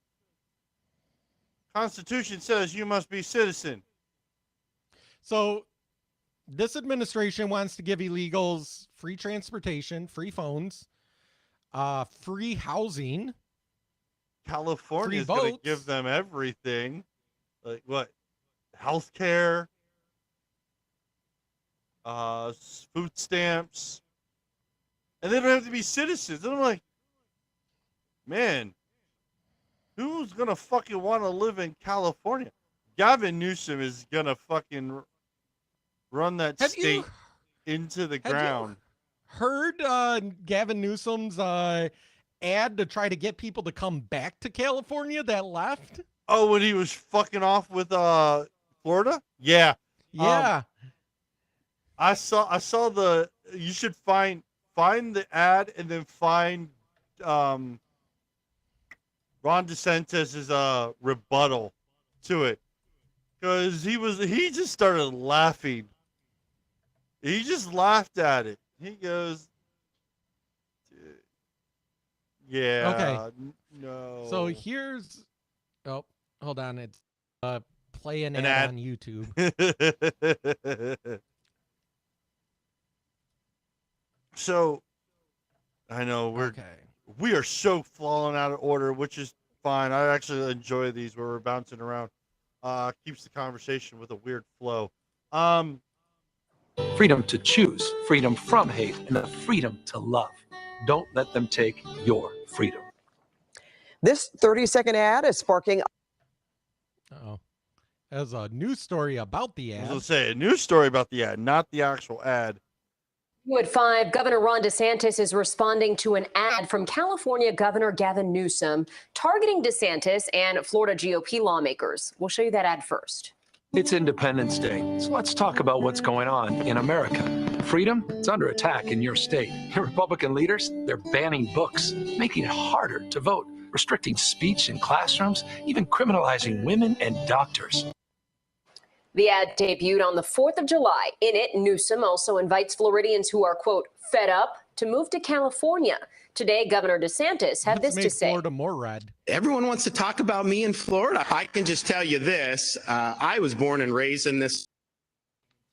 Constitution says you must be citizen. So this administration wants to give illegals free transportation, free phones, free housing. California is going to give them everything. Like what? Healthcare, food stamps, and they don't have to be citizens. And I'm like, man, who's going to fucking want to live in California? Gavin Newsom is going to fucking run that state into the ground. Heard Gavin Newsom's ad to try to get people to come back to California that left? Oh, when he was fucking off with Florida? Yeah. Yeah. I saw the you should find the ad and then find Ron DeSantis' rebuttal to it. Cuz he just started laughing. He just laughed at it. He goes, yeah. Okay. No. So here's, oh, hold on. It's play an ad on YouTube. So, I know we are so falling out of order, which is fine. I actually enjoy these where we're bouncing around. Keeps the conversation with a weird flow. Freedom to choose, freedom from hate, and the freedom to love. Don't let them take your freedom. This 30-second ad is sparking. Uh-oh. As a news story about the I ad. was going to say a news story about the ad, not the actual ad. At 5, Governor Ron DeSantis is responding to an ad from California Governor Gavin Newsom targeting DeSantis and Florida GOP lawmakers. We'll show you that ad first. It's Independence Day, so let's talk about what's going on in America. Freedom, it's under attack in your state. Your Republican leaders, they're banning books, making it harder to vote, restricting speech in classrooms, even criminalizing women and doctors. The ad debuted on the 4th of July. In it, Newsom also invites Floridians who are, quote, fed up to move to California. Today, Governor DeSantis had this to say. Florida more red. Everyone wants to talk about me in Florida. I can just tell you this. I was born and raised in this.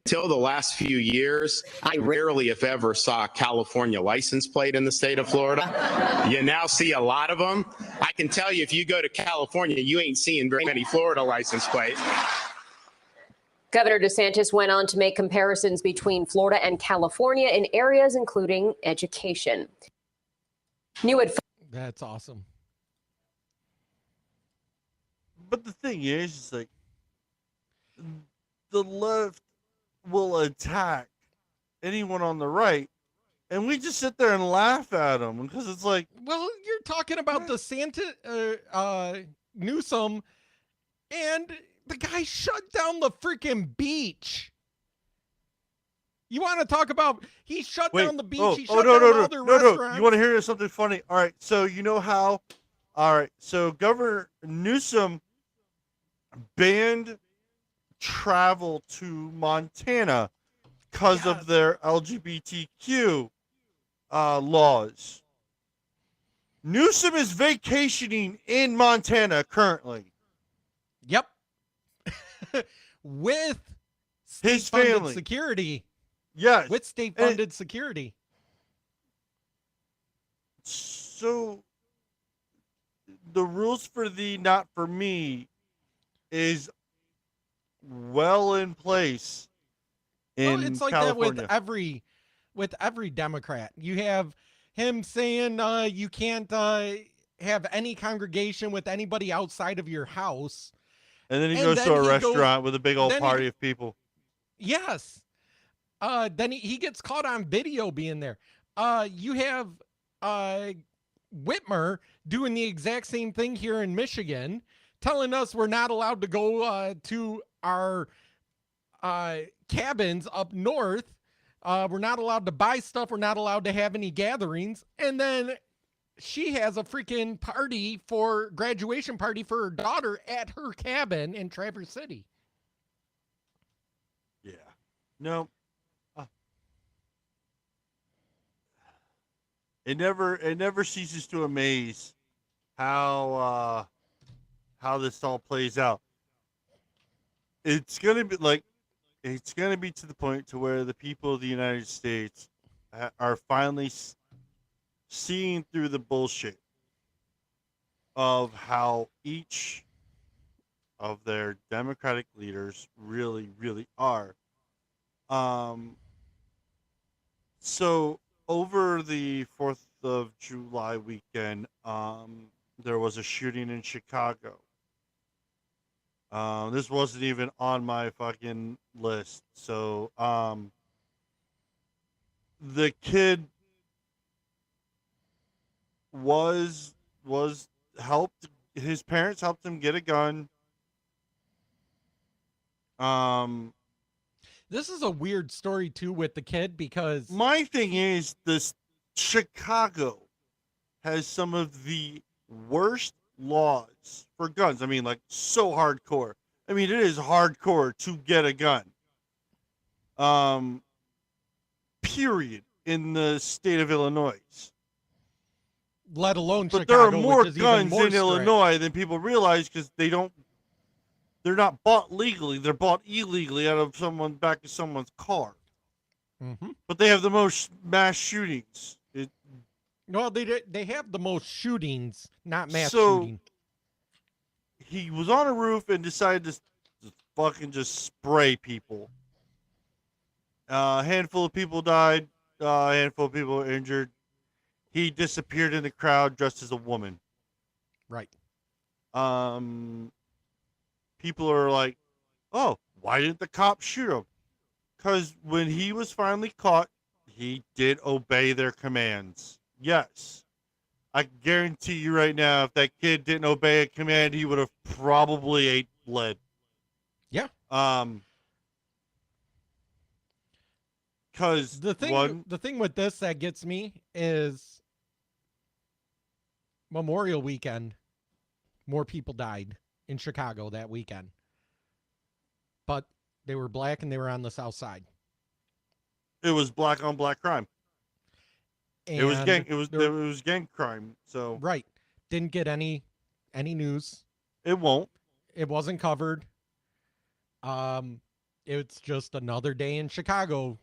Until the last few years, I rarely, if ever, saw a California license plate in the state of Florida. You now see a lot of them. I can tell you, if you go to California, you ain't seeing very many Florida license plates. Governor DeSantis went on to make comparisons between Florida and California in areas including education. That's awesome. But the thing is like, the left will attack anyone on the right, and we just sit there and laugh at them because it's like, well, you're talking about Newsom, and the guy shut down the freaking beach. You want to talk about he shut down the beach? He shut down all their restaurants. You want to hear something funny? All right, so you know how? All right, so Governor Newsom banned travel to Montana because of their LGBTQ laws. Newsom is vacationing in Montana currently. Yep. With his state-funded family security. Yes. With state-funded security. So the rules for thee, not for me, is well in place in it's like California. that with every Democrat. You have him saying you can't have any congregation with anybody outside of your house. And then he goes to a restaurant with a big old party of people. Yes. Then he gets caught on video being there. You have Whitmer doing the exact same thing here in Michigan, telling us we're not allowed to go to our cabins up north. We're not allowed to buy stuff. We're not allowed to have any gatherings. And then she has a freaking graduation party for her daughter at her cabin in Traverse City. Yeah. No. It never ceases to amaze how this all plays out. It's gonna be to the point to where the people of the United States are finally seeing through the bullshit of how each of their Democratic leaders really, really are. So over the 4th of July weekend, there was a shooting in Chicago. This wasn't even on my fucking list. So, the kid was helped. His parents helped him get a gun. This is a weird story too with the kid because my thing is this: Chicago has some of the worst laws for guns. I mean, like, so hardcore. I mean, it is hardcore to get a gun. Period. In the state of Illinois. Let alone but Chicago, there are more which is guns even more in Illinois than people realize because they're not bought legally. They're bought illegally out of back of someone's car. Mm-hmm. But they have the most mass shootings. Well, they have the most shootings, not mass shooting. he was on a roof and decided to fucking just spray people. A handful of people died. A handful of people were injured. He disappeared in the crowd dressed as a woman. Right. People are like, oh, why didn't the cops shoot him? Because when he was finally caught, he did obey their commands. Yes. I guarantee you right now, if that kid didn't obey a command, he would have probably ate lead. Yeah. Because the thing with this that gets me is Memorial Weekend, more people died in Chicago that weekend. But they were black and they were on the South Side. It was black on black crime. And it was gang crime. So right. Didn't get any news. It won't. It wasn't covered. It's just another day in Chicago.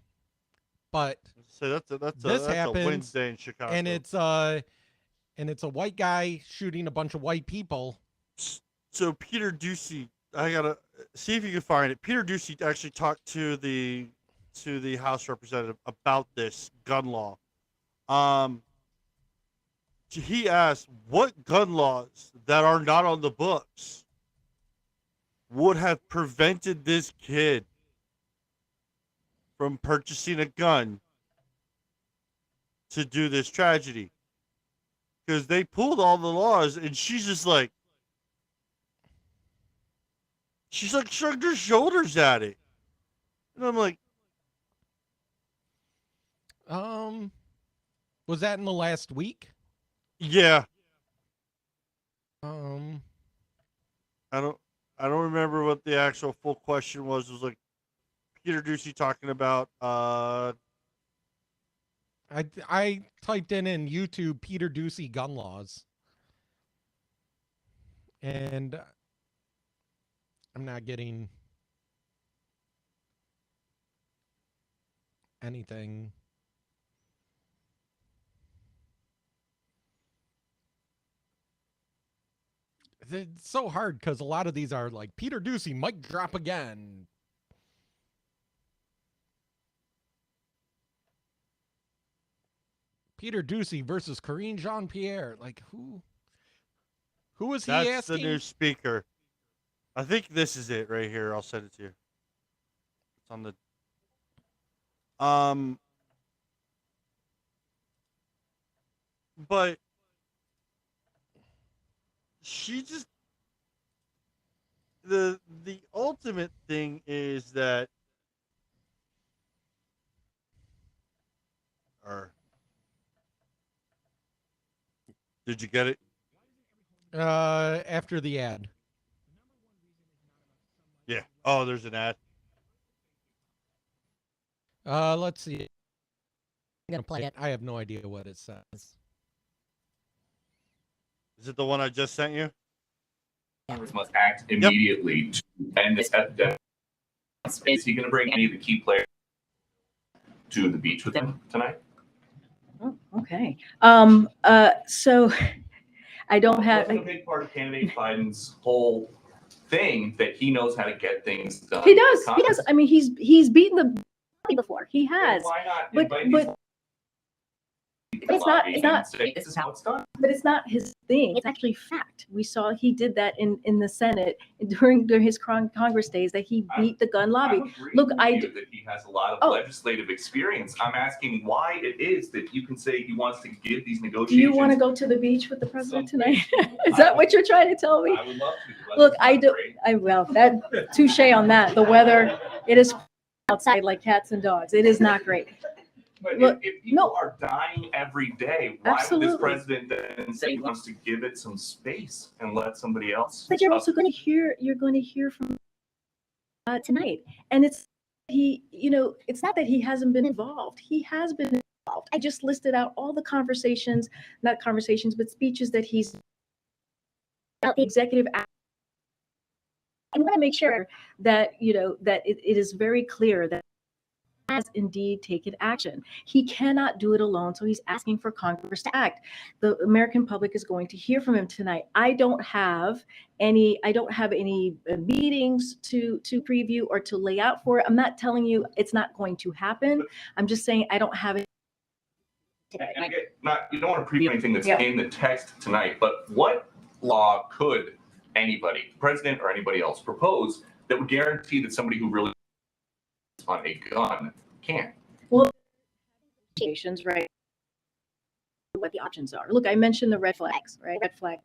But so that's happens, a Wednesday in Chicago. And it's a white guy shooting a bunch of white people. So Peter Doocy, I gotta see if you can find it. Peter Doocy actually talked to the House representative about this gun law. He asked what gun laws that are not on the books would have prevented this kid from purchasing a gun to do this tragedy. Because they pulled all the laws, and she's just like, shrugged her shoulders at it. And I'm like, was that in the last week? Yeah. I don't remember what the actual full question was. It was like Peter Doocy talking about I typed in YouTube Peter Doocy gun laws. And I'm not getting anything. It's so hard because a lot of these are like Peter Doocy might drop again. Peter Doocy versus Karine Jean-Pierre. Like who was he asking? That's the new speaker. I think this is it right here. I'll send it to you. It's on the but she just the ultimate thing is that did you get it? After the ad. Yeah. Oh, there's an ad. Let's see. I'm gonna play it. I have no idea what it says. Is it the one I just sent you? Congress must act immediately to end this epidemic. Is he going to bring any of the key players to the beach with him tonight? Oh, okay. So I don't have. Wasn't a big part of candidate Biden's whole thing that he knows how to get things done. He does. He does. I mean, he's beaten the before. He has. Well, why not but it's not. It's not. This is how it's done. But it's not his thing. It's actually fact. We saw he did that in the Senate during his Congress days, that he beat the gun lobby. Look, that he has a lot of legislative experience. I'm asking why it is that you can say he wants to give these negotiations. Do you want to go to the beach with the president tonight? Is that what you're trying to tell me? I would love to. Look, I do. Well, that touche on that. The weather, it is outside like cats and dogs. It is not great. But if people are dying every day, why would this president then say he wants to give it some space and let somebody else? But you're also going to hear. You're going to hear from tonight, and it's it's not that he hasn't been involved. He has been involved. I just listed out all the conversations, not conversations, but speeches that he's about the executive. I want to make sure that that it is very clear that has indeed taken action. He cannot do it alone, so he's asking for Congress to act. The American public is going to hear from him tonight. I don't have any meetings to preview or to lay out for it. I'm not telling you it's not going to happen. I'm just saying I don't have it. And again, you don't want to preview anything that's Yeah. in the text tonight, but what law could anybody, president or anybody else, propose that would guarantee that somebody who really on a gun can? Well, negotiations, right? What the options are. Look, I mentioned the red flags, right? Red flag.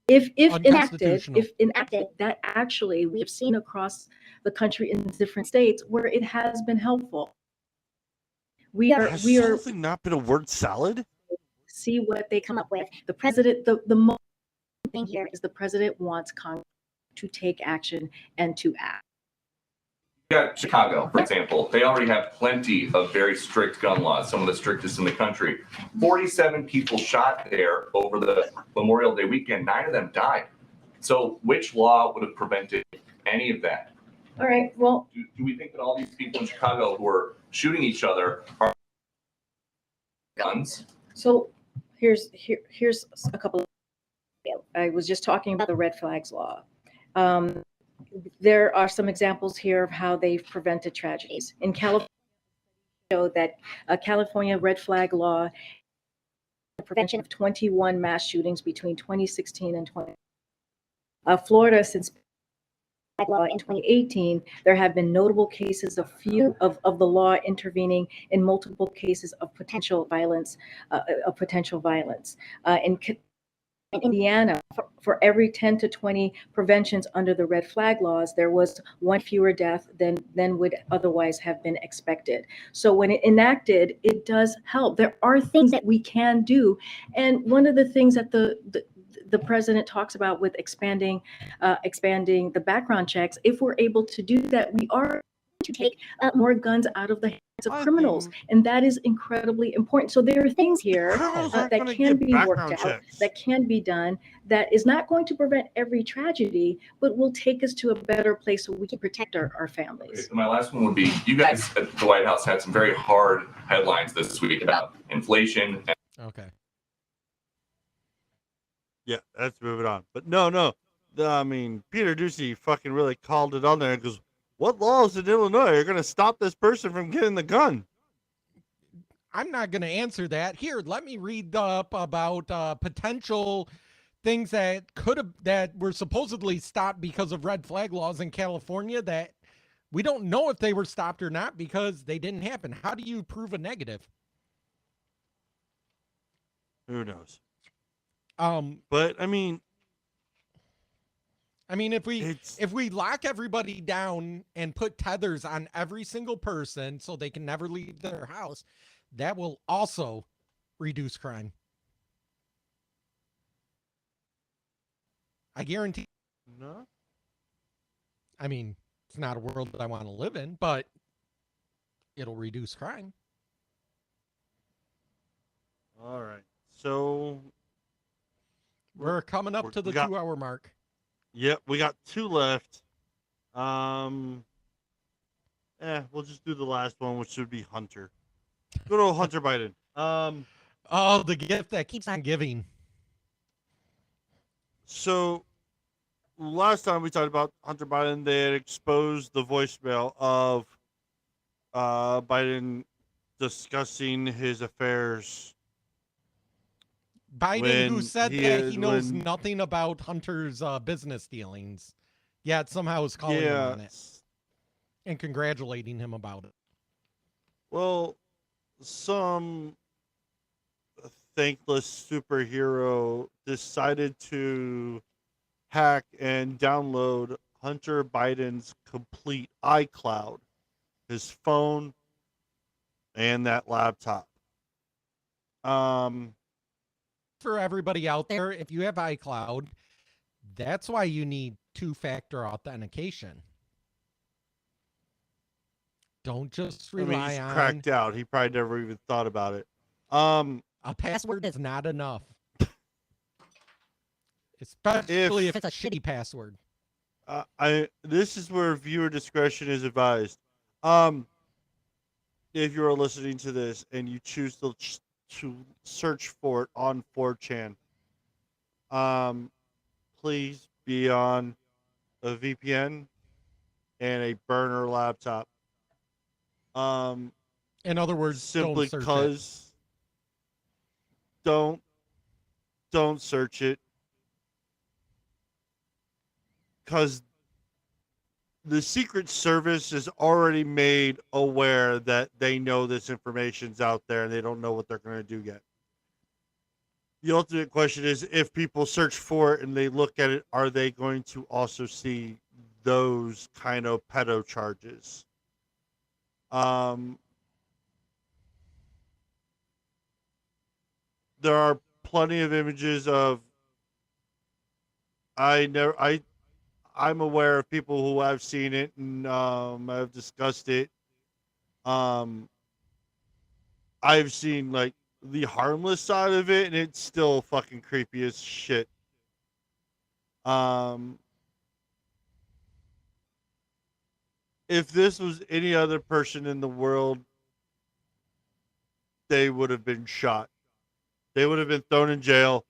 If enacted, that actually we have seen across the country in different states where it has been helpful. Has something not been a word salad? See what they come up with. The president, the most thing here is the president wants Congress to take action and to act. You got Chicago, for example. They already have plenty of very strict gun laws, some of the strictest in the country. 47 people shot there over the Memorial Day weekend. 9 of them died. So which law would have prevented any of that? All right, well. Do we think that all these people in Chicago who are shooting each other are guns? So here's a couple of, I was just talking about the red flags law. There are some examples here of how they've prevented tragedies. In California, show that a California red flag law, the prevention of 21 mass shootings between 2016 and 20. Florida, since law in 2018, there have been notable cases of the law intervening in multiple cases of potential violence. In Indiana, for every 10 to 20 preventions under the red flag laws, there was one fewer death than would otherwise have been expected. So when it enacted, it does help. There are things that we can do, and one of the things that the president talks about with expanding the background checks, if we're able to do that, we are to take more guns out of the hands of criminals, and that is incredibly important. So there are things here that can be worked out, that can be done, that is not going to prevent every tragedy, but will take us to a better place so we can protect our families. Okay, so my last one would be, you guys at the White House had some very hard headlines this week about inflation. Okay. Yeah, let's move it on. But no. I mean, Peter Doocy fucking really called it on there and goes, what laws in Illinois are going to stop this person from getting the gun? I'm not going to answer that. Here, let me read up about potential things that were supposedly stopped because of red flag laws in California that we don't know if they were stopped or not because they didn't happen. How do you prove a negative? Who knows? But I mean, if we lock everybody down and put tethers on every single person so they can never leave their house, that will also reduce crime. I guarantee. No. I mean, it's not a world that I want to live in, but it'll reduce crime. All right. So we're coming up to the 2-hour mark. Yep, we got 2 left. We'll just do the last one, which should be Hunter. Good old Hunter Biden. Oh, the gift that keeps on giving. So last time we talked about Hunter Biden, they had exposed the voicemail of Biden discussing his affairs. Biden, who said that he knows nothing about Hunter's business dealings, yet somehow is calling him on it and congratulating him about it. Well, some thankless superhero decided to hack and download Hunter Biden's complete iCloud, his phone, and that laptop. For everybody out there, if you have iCloud, that's why you need 2-factor authentication. Don't just rely he's on cracked out. He probably never even thought about it. A password is not enough. Especially if it's a shitty password. This is where viewer discretion is advised. if you are listening to this and you choose to search for it on 4chan, please be on a VPN and a burner laptop. In other words, simply don't search it. because don't search it, because the Secret Service is already made aware that they know this information's out there and they don't know what they're going to do yet. The ultimate question is, if people search for it and they look at it, are they going to also see those kind of pedo charges? There are plenty of images of, I'm aware of people who have seen it and have discussed it. I've seen like the harmless side of it, and it's still fucking creepy as shit. If this was any other person in the world, they would have been shot. They would have been thrown in jail,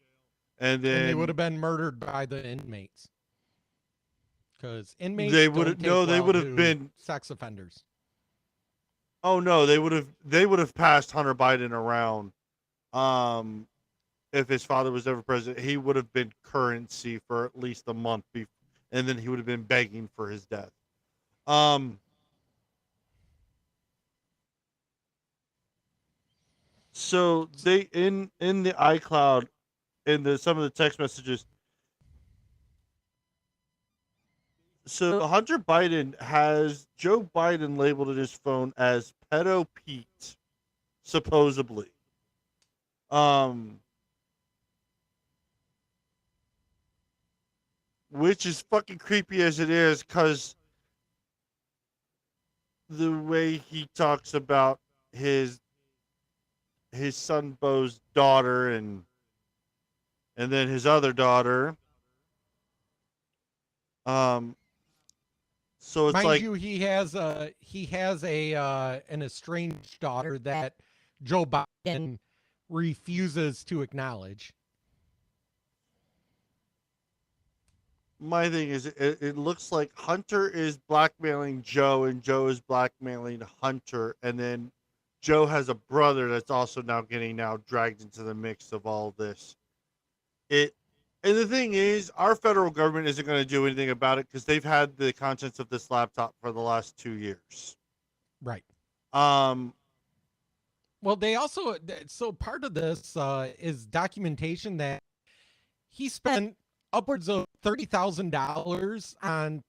and then they would have been murdered by the inmates. Because inmates they would have been sex offenders. Oh no, they would have passed Hunter Biden around. If his father was ever president, he would have been currency for at least a month, and then he would have been begging for his death. So they in the iCloud, in some of the text messages. So Hunter Biden has Joe Biden labeled in his phone as Pedo Pete, supposedly. Which is fucking creepy as it is, because the way he talks about his son Bo's daughter and then his other daughter. So it's Mind like, you, he has an estranged daughter that Joe Biden refuses to acknowledge. my thing is, it looks like Hunter is blackmailing Joe and Joe is blackmailing Hunter, and then Joe has a brother that's also now getting dragged into the mix of all this. And the thing is, our federal government isn't going to do anything about it because they've had the contents of this laptop for the last 2 years. Right. Well, they also, so part of this is documentation that he spent upwards of $30,000 on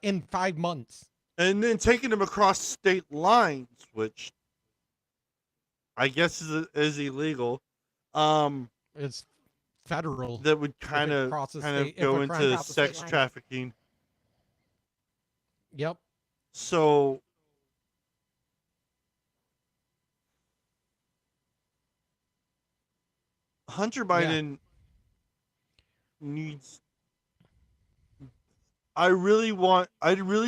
in 5 months. And then taking them across state lines, which I guess is illegal. It's federal. That would kind of go into sex trafficking. Yep. So Hunter Biden needs. I really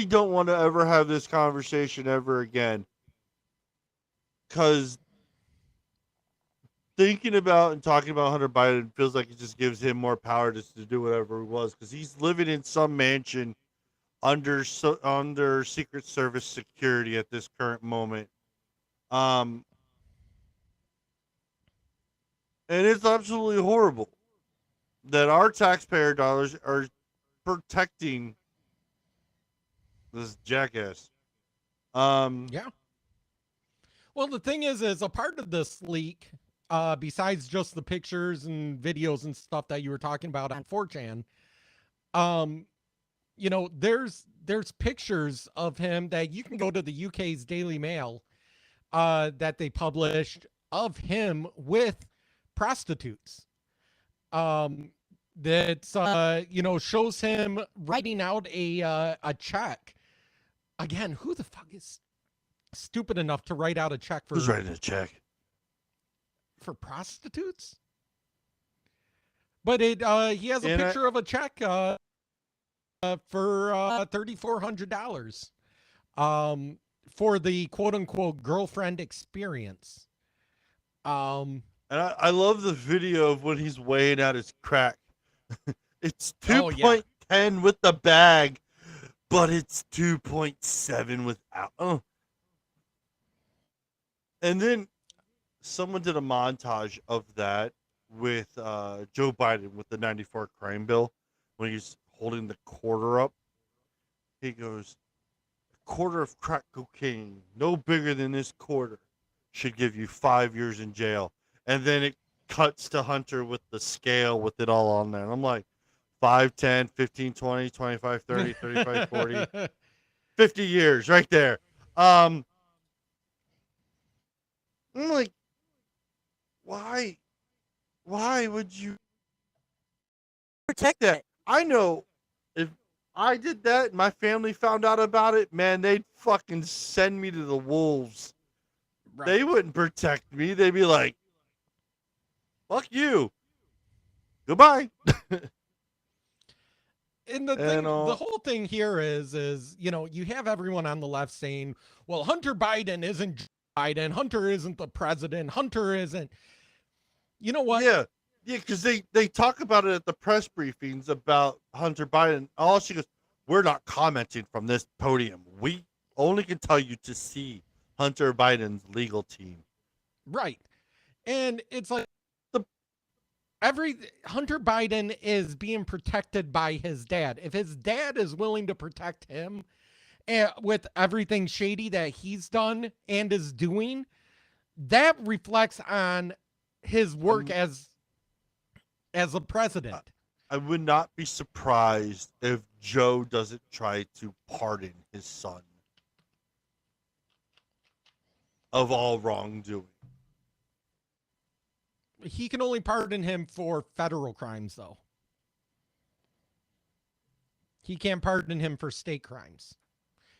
don't want to ever have this conversation ever again. Because thinking about and talking about Hunter Biden feels like it just gives him more power just to do whatever he was. Because he's living in some mansion under Secret Service security at this current moment. And it's absolutely horrible that our taxpayer dollars are protecting this jackass. Yeah. Well, the thing is a part of this leak, besides just the pictures and videos and stuff that you were talking about on 4chan, there's pictures of him that you can go to the UK's Daily Mail that they published of him with prostitutes. That shows him writing out a check. Again, who the fuck is stupid enough to write out a check for? Who's writing a check for prostitutes? But he has a picture of a check for $3,400. for the quote unquote girlfriend experience. And I love the video of when he's weighing out his crack. It's 2.10 with the bag, but it's 2.7 without. Oh. And then someone did a montage of that with Joe Biden with the 94 crime bill when he's holding the quarter up. He goes, a quarter of crack cocaine, no bigger than this quarter, should give you 5 years in jail. And then it cuts to Hunter with the scale with it all on there. And I'm like, 5, 10, 15, 20, 25, 30, 35, 40, 50 years right there. I'm like, why would you protect that? I know if I did that and my family found out about it, man, they'd fucking send me to the wolves. Right. They wouldn't protect me. They'd be like, fuck you. Goodbye. And the whole thing here is, you know, you have everyone on the left saying, well, Hunter Biden isn't Biden. Hunter isn't the president. Hunter isn't. You know what? Yeah, because they talk about it at the press briefings about Hunter Biden. All she goes, we're not commenting from this podium. We only can tell you to see Hunter Biden's legal team. Right. And it's like Hunter Biden is being protected by his dad. If his dad is willing to protect him with everything shady that he's done and is doing, that reflects on his work as a president. I would not be surprised if Joe doesn't try to pardon his son of all wrongdoing. He can only pardon him for federal crimes, though. He can't pardon him for state crimes.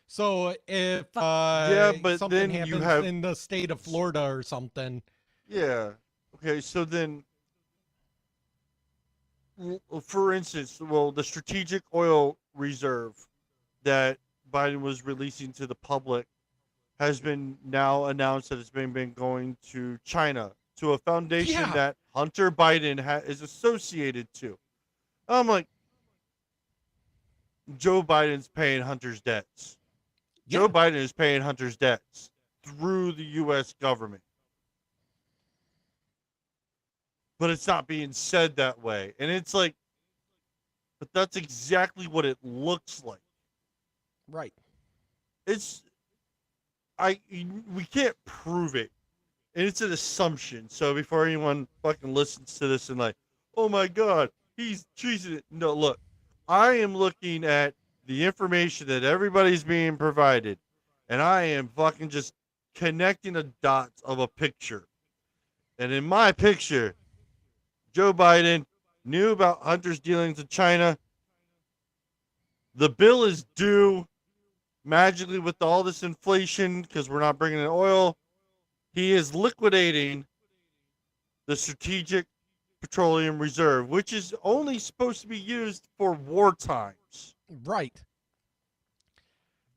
So if but something then happens you have in the state of Florida or something. Yeah. Okay, so then, for instance, the strategic oil reserve that Biden was releasing to the public has been now announced that it's been going to China, to a foundation that Hunter Biden is associated to. I'm like, Joe Biden's paying Hunter's debts. Yeah. Joe Biden is paying Hunter's debts through the U.S. government. But it's not being said that way. And it's like, but that's exactly what it looks like. Right. We can't prove it. And it's an assumption. So before anyone fucking listens to this and like, oh my God, he's treating it. No, look, I am looking at the information that everybody's being provided. And I am fucking just connecting the dots of a picture. And in my picture, Joe Biden knew about Hunter's dealings with China. The bill is due magically with all this inflation because we're not bringing in oil. He is liquidating the Strategic Petroleum Reserve, which is only supposed to be used for war times. Right.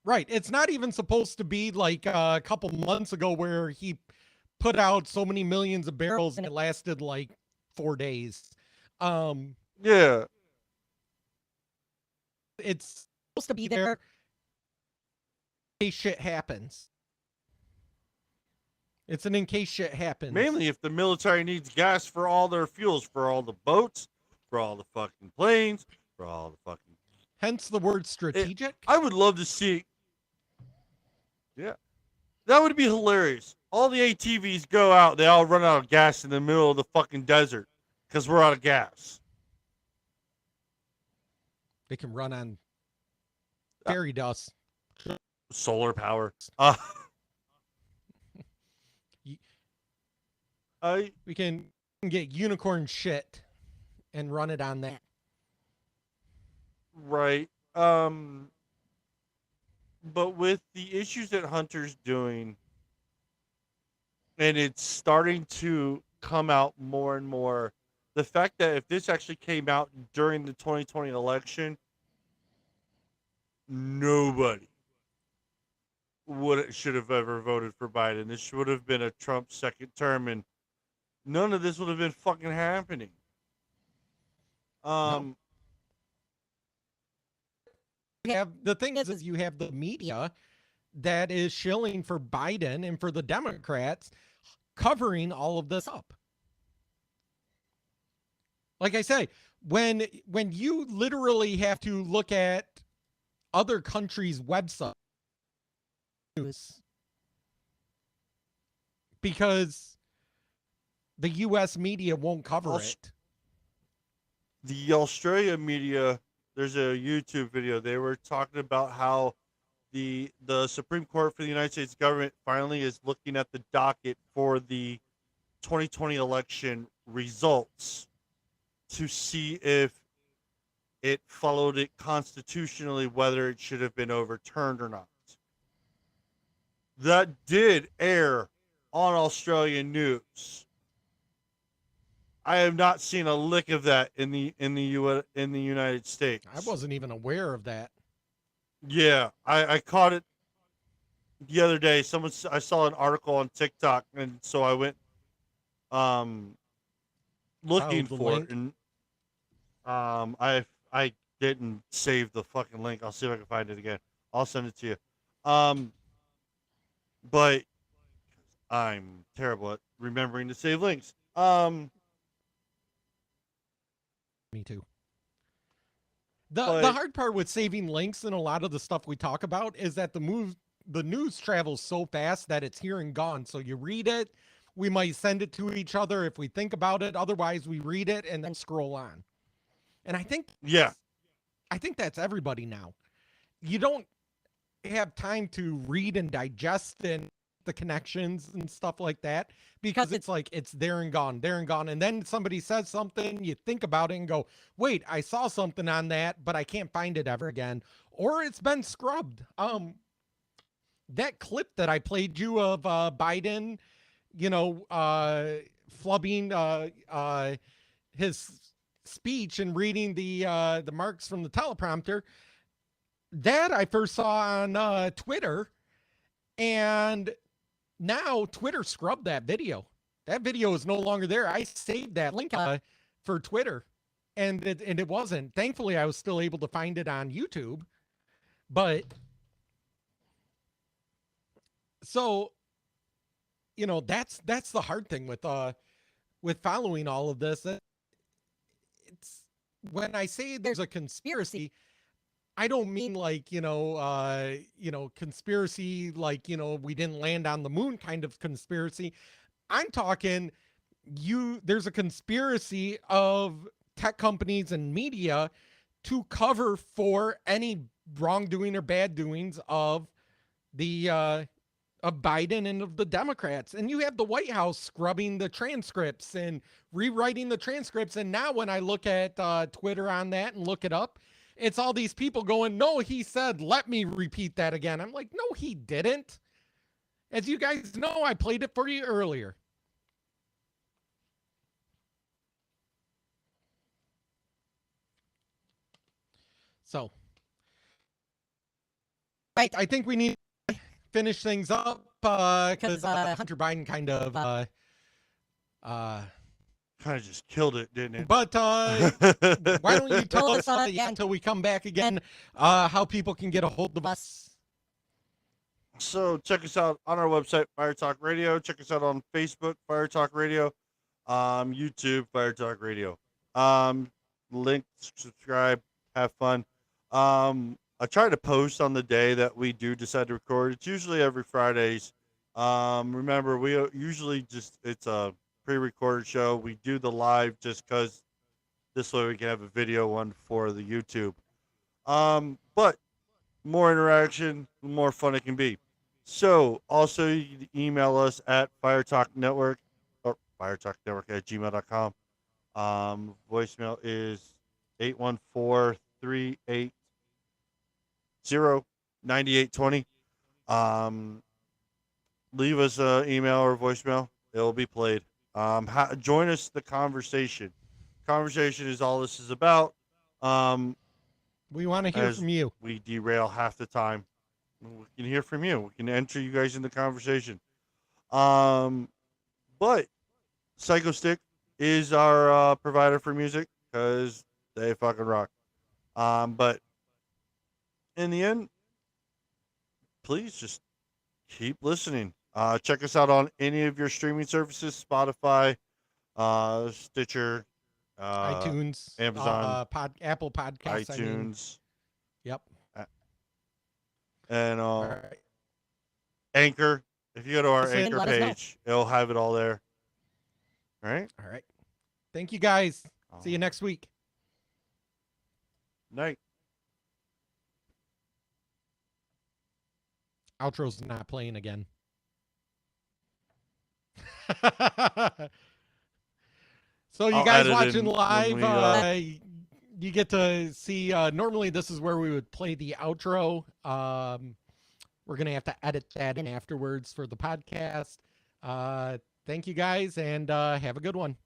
Right. It's not even supposed to be like a couple months ago where he put out so many millions of barrels and it lasted like 4 days. Yeah. It's supposed to be there in case shit happens. It's in case shit happens. Mainly if the military needs gas for all their fuels, for all the boats, for all the fucking planes, for all the fucking... Hence the word strategic. I would love to see... Yeah. That would be hilarious. All the ATVs go out, they all run out of gas in the middle of the fucking desert because we're out of gas. They can run on fairy dust. Solar power. We can get unicorn shit and run it on that. Right. But with the issues that Hunter's doing, and it's starting to come out more and more, the fact that if this actually came out during the 2020 election, nobody should have ever voted for Biden. This would have been a Trump second term, and none of this would have been fucking happening. No. The thing is you have the media that is shilling for Biden and for the Democrats covering all of this up. Like I say, when you literally have to look at other countries' websites because the U.S. media won't cover it. The Australia media, there's a YouTube video. They were talking about how the Supreme Court for the United States government finally is looking at the docket for the 2020 election results to see if it followed it constitutionally, whether it should have been overturned or not. That did air on Australian news. I have not seen a lick of that in the United States. I wasn't even aware of that. Yeah, I caught it the other day. I saw an article on TikTok, and so I went looking for it, and I didn't save the fucking link. I'll see if I can find it again. I'll send it to you. But I'm terrible at remembering to save links. Me too. The hard part with saving links and a lot of the stuff we talk about is that the news travels so fast that it's here and gone. So you read it, we might send it to each other if we think about it. Otherwise, we read it and then scroll on. And I think that's everybody now. You don't have time to read and digest and the connections and stuff like that because it's like it's there and gone, and then somebody says something, you think about it and go, wait, I saw something on that, but I can't find it ever again, or it's been scrubbed. That clip that I played you of Biden, flubbing his speech and reading the marks from the teleprompter, that I first saw on Twitter, and now Twitter scrubbed that video. That video is no longer there. I saved that link for Twitter, and it wasn't. Thankfully, I was still able to find it on YouTube. But so, that's the hard thing with following all of this. It's when I say there's a conspiracy, I don't mean like, conspiracy, like, we didn't land on the moon kind of conspiracy. I'm talking there's a conspiracy of tech companies and media to cover for any wrongdoing or bad doings of Biden and of the Democrats. And you have the White House scrubbing the transcripts and rewriting the transcripts. And now when I look at Twitter on that and look it up, it's all these people going, no, he said, let me repeat that again. I'm like, no, he didn't. As you guys know, I played it for you earlier. So, I think we need to finish things up because Hunter Biden kind of just killed it, didn't it? But why don't you tell us until we come back again how people can get a hold of us? So check us out on our website, Fire Talk Radio. Check us out on Facebook, Fire Talk Radio. YouTube, Fire Talk Radio. Link, subscribe, have fun. I try to post on the day that we do decide to record. It's usually every Fridays. Remember, we usually it's a pre-recorded show. We do the live just because this way we can have a video one for the YouTube. But more interaction, the more fun it can be. So also you can email us at firetalknetwork or firetalknetwork@gmail.com. Voicemail is 814-380-9820. Leave us an email or voicemail. It'll be played. Join us the conversation. Conversation is all this is about. We want to hear from you. We derail half the time. We can hear from you. We can enter you guys in the conversation. But Psycho Stick is our provider for music because they fucking rock. But in the end, please just keep listening. Check us out on any of your streaming services: Spotify, Stitcher, iTunes, Amazon, Apple Podcasts, iTunes. Yep. And All right. Anchor. If you go to our Listen, Anchor let us know. page, it'll have it all there. All right. All right. Thank you, guys. See you next week. Night. Outro's not playing again. So you I'll guys edit watching in when live, we, you get to see, normally this is where we would play the outro. We're going to have to edit that in afterwards for the podcast. Thank you guys, and have a good one.